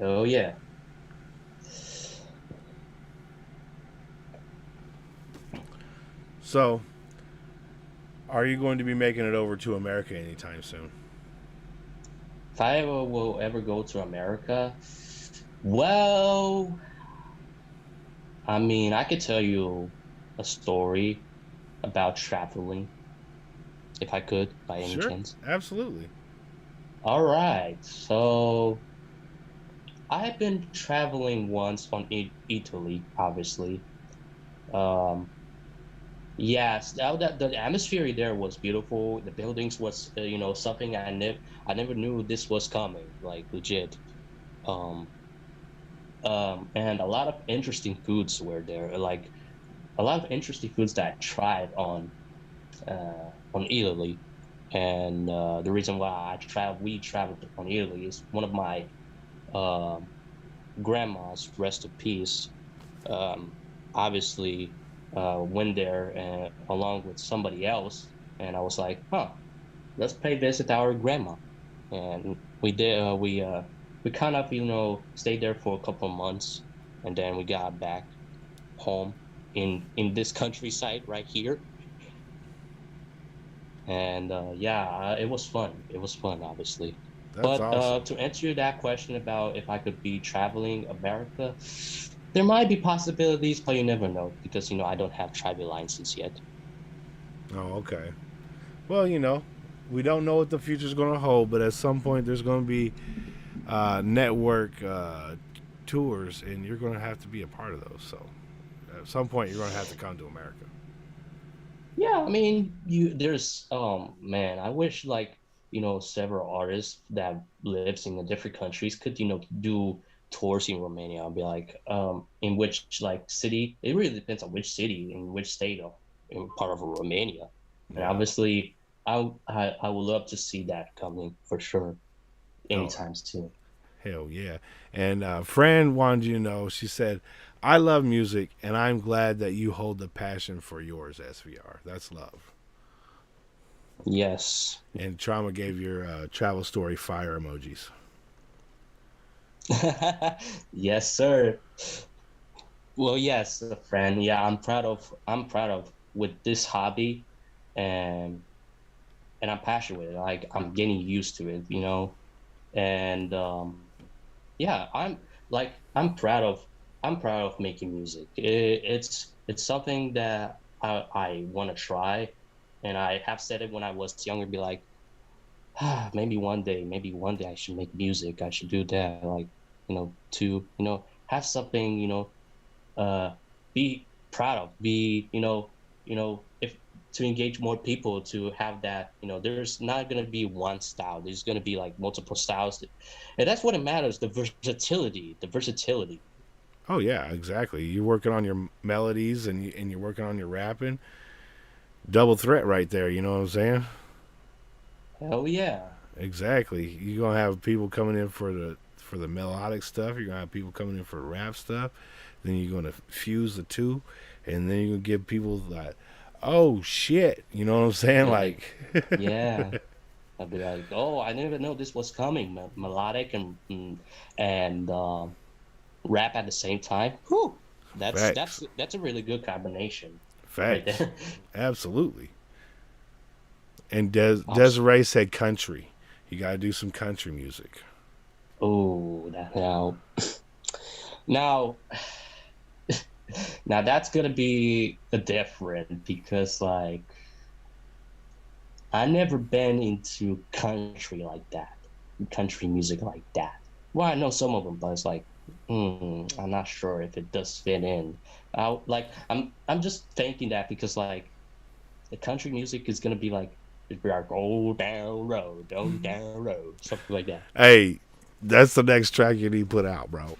Oh yeah. So, are you going to be making it over to America anytime soon? If I will ever go to America, well, I mean, I could tell you a story about traveling, if I could, by any chance. Absolutely. All right, so I had been traveling once on Italy, obviously. Um, yes, now that the atmosphere there was beautiful. The buildings was, something I never knew this was coming, like legit. Um, and a lot of interesting foods were there, like a lot of interesting foods that I tried on Italy. And the reason why we traveled on Italy is one of my um, grandma's, rest in peace, um, obviously went there along with somebody else, and I was like, huh, let's pay visit our grandma, and we did. We kind of stayed there for a couple of months, and then we got back home in this countryside right here. And yeah, it was fun. It was fun, obviously. That's But awesome. to answer that question about if I could be traveling America, there might be possibilities, but you never know because I don't have travel license yet. Oh, okay. Well, we don't know what the future's going to hold, but at some point there's going to be network tours, and you're going to have to be a part of those. So at some point you're going to have to come to America. Yeah, I mean, there's man, I wish like several artists that lives in the different countries could do tours in Romania. I'll be like in which like city. It really depends on which city in which state of in part of Romania. And Yeah. obviously, I would love to see that coming for sure Oh, anytime soon. hell yeah. And Fran wanted you to know, she said, I love music, and I'm glad that you hold the passion for yours, SVR. That's love. Yes. And Trauma gave your travel story fire emojis. Yes, sir. Well, yes, friend. Yeah, I'm proud of with this hobby, and I'm passionate with it. Like I'm getting used to it. And yeah, I'm proud of making music. It's something that I want to try, and I have said it when I was younger. Be like, maybe one day I should make music. I should do that. Like, to have something, uh be proud of, be if to engage more people, to have that, there's not going to be one style, there's going to be like multiple styles, and that's what it matters, the versatility. Oh yeah, exactly. You're working on your melodies, and you're working on your rapping. Double threat right there. You know what I'm saying? Hell yeah. Exactly. You're gonna have people coming in for the melodic stuff. You're gonna have people coming in for rap stuff. Then you're gonna fuse the two, and then you're gonna give people like, oh shit. You know what I'm saying? Yeah, Like, yeah. I'd be like, oh, I didn't even know this was coming. Melodic and rap at the same time. Whew. That's facts, that's that's a really good combination right facts, there. absolutely. And Awesome. Desiree said country. You gotta do some country music. Oh, that now now that's gonna be a different because like I never been into country like that, country music like that. Well, I know some of them, but it's like, I'm not sure if it does fit in. I'm just thinking that because like the country music is gonna be like, it'd be like, go down road, something like that. Hey, that's the next track you need to put out, bro.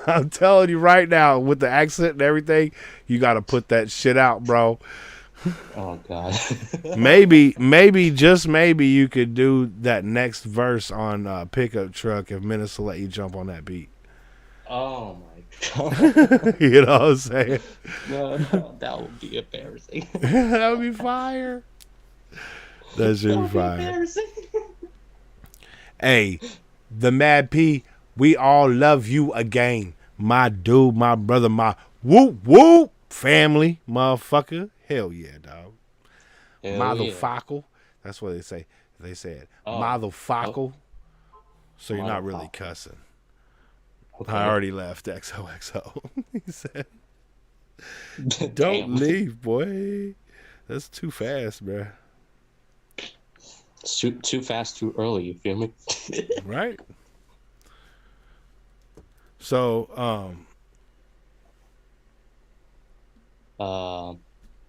I'm telling you right now, with the accent and everything, you got to put that shit out, bro. Oh God. Maybe, just maybe, you could do that next verse on Pickup Truck if Minnesota let you jump on that beat. Oh my God. You know what I'm saying? No, no, that would be embarrassing. That would be fire. That should That be would be fire. embarrassing. Hey, the Mad P, we all love you again. My dude, my brother, my whoop whoop family, motherfucker. Hell yeah, dog. Hell yeah. Motherfucker. That's what they say. They said Oh, oh, motherfucker. So you're not really motherfucker. cussing. I Okay. already left XOXO. He said, don't Damn. leave, boy. That's too fast, bruh. Too fast, too early. You feel me? Right? So Um,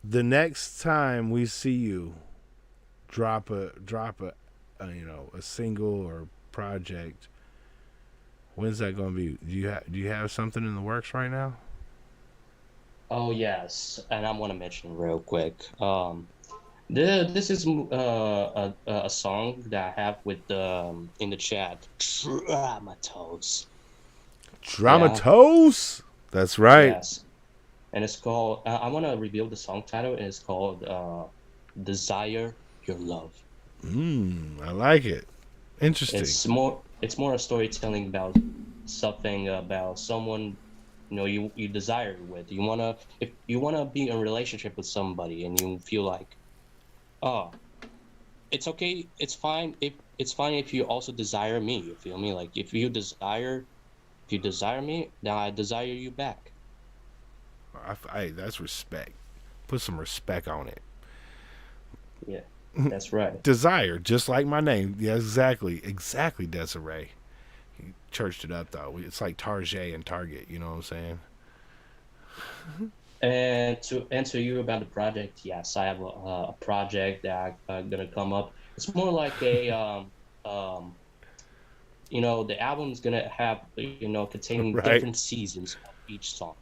the next time we see you, drop a a single or project. When's that going to be? Do you have something in the works right now? oh yes, and I want to mention real quick. This is a song that I have with in the chat. Ah, my toes. Yeah, Dramatos. That's right. yes, and it's called. I want to reveal the song title, and it's called "Desire Your Love." I like it. Interesting. It's more a storytelling about something about someone you desire with. If you wanna be in a relationship with somebody and you feel like, oh, it's okay, it's fine if you also desire me. You feel me? Like if you desire me, then I desire you back. That's respect. Put some respect on it. Yeah, that's right. Desire, just like my name. Yeah, exactly, Desiree. He churched it up though. It's like Target and Target. You know what I'm saying? And to answer you about the project, yes, I have a project that gonna come up. It's more like a the album's gonna have containing Right. different seasons of each song.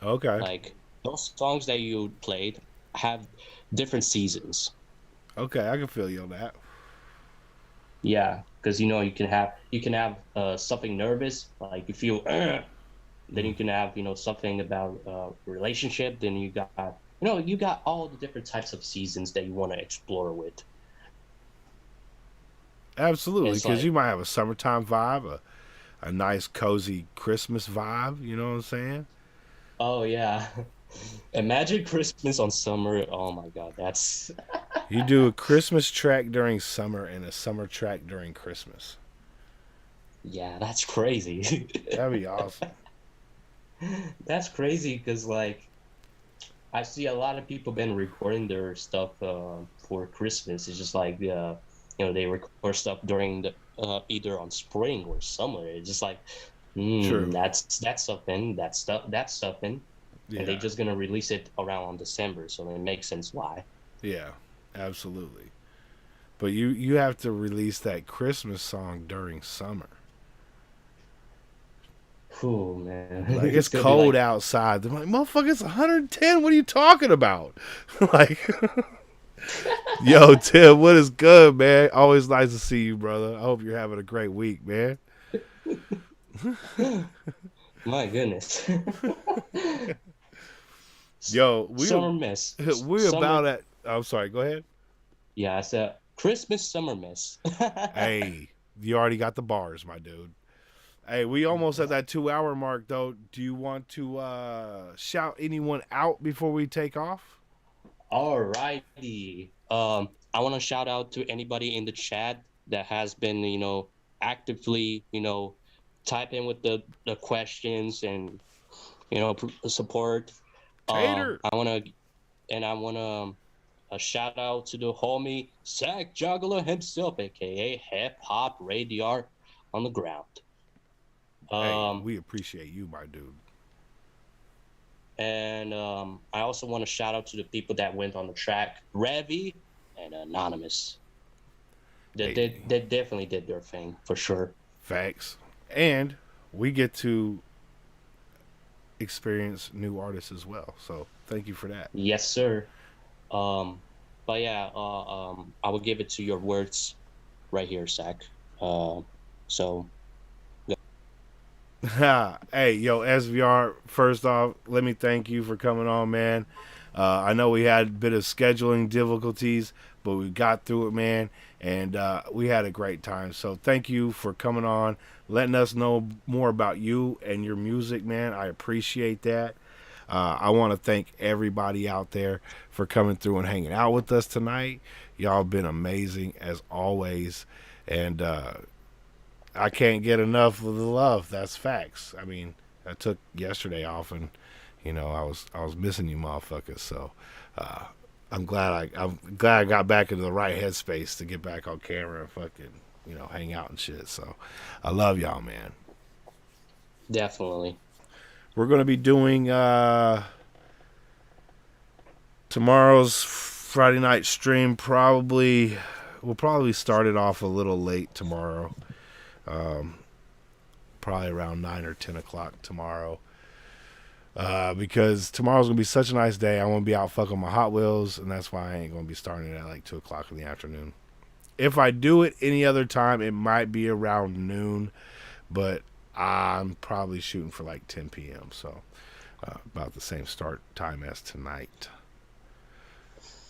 Okay. Like those songs that you played have different seasons. Okay, I can feel you on that. Yeah, because you can have something nervous, like you feel, then you can have something about relationship. Then you got all the different types of seasons that you want to explore with. Absolutely, It's because like, you might have a summertime vibe, a nice cozy Christmas vibe. You know what I'm saying? oh yeah, imagine Christmas on summer. Oh my God, that's You do a Christmas track during summer and a summer track during Christmas. yeah, that's crazy. That'd be awesome. That's crazy because like I see a lot of people been recording their stuff for Christmas. It's just like they record stuff during the either on spring or summer. It's just like, True. that's something. That's something, and they Yeah. just gonna release it around on December, so it makes sense why. Yeah. Absolutely. But you have to release that Christmas song during summer. Cool, man. Like It's it's gonna be cold like, outside. They're like, motherfucker, it's 110. What are you talking about? Like, yo, Tim, what is good, man? Always nice to see you, brother. I hope you're having a great week, man. my goodness. Yo, Summer miss. we Summer. about at. I'm sorry. Go ahead. Yeah, I said Christmas summer miss. Hey, you already got the bars, my dude. Hey, we almost at that 2 hour mark, though. Do you want to shout anyone out before we take off? Alrighty. I want to shout out to anybody in the chat that has been, actively, typing with the questions and, support. Tater. I want to a shout out to the homie Zach Juggler himself, aka Hip Hop Radar on the ground. Hey, Um, we appreciate you, my dude. and I also want to shout out to the people that went on the track, Revy and Anonymous. They, Hey, they definitely did their thing for sure. facts. And we get to experience new artists as well. So thank you for that. Yes, sir. Um, but yeah, I will give it to your words right here, Zach. So Hey, yo, SVR, first off, let me thank you for coming on, man. I know we had a bit of scheduling difficulties, but we got through it, man, and we had a great time. So thank you for coming on, letting us know more about you and your music, man. I appreciate that. I want to thank everybody out there for coming through and hanging out with us tonight. Y'all been amazing as always, and I can't get enough of the love. That's facts. I mean, I took yesterday off, and I was missing you, motherfuckers. So uh, I'm glad I got back into the right headspace to get back on camera and fucking hang out and shit. So I love y'all, man. Definitely. We're going to be doing tomorrow's Friday night stream. We'll probably start it off a little late tomorrow. Probably around 9 or 10 o'clock tomorrow. Because tomorrow's going to be such a nice day. I want to be out fucking my Hot Wheels, and that's why I ain't going to be starting it at like 2 o'clock in the afternoon. If I do it any other time, it might be around noon, but I'm probably shooting for like 10 p.m., so about the same start time as tonight.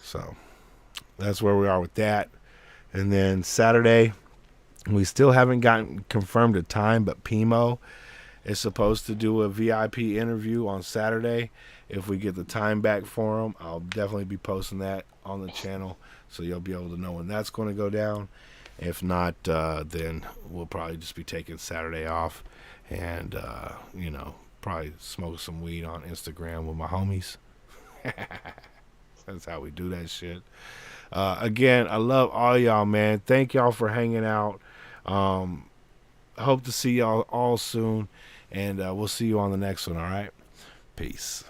So that's where we are with that. And then Saturday, we still haven't gotten confirmed a time, but Pimo is supposed to do a VIP interview on Saturday. If we get the time back for him, I'll definitely be posting that on the channel, so you'll be able to know when that's going to go down. If not, then we'll probably just be taking Saturday off and, probably smoke some weed on Instagram with my homies. That's how we do that shit. Again, I love all y'all, man. Thank y'all for hanging out. I hope to see y'all all soon, and we'll see you on the next one, all right? Peace.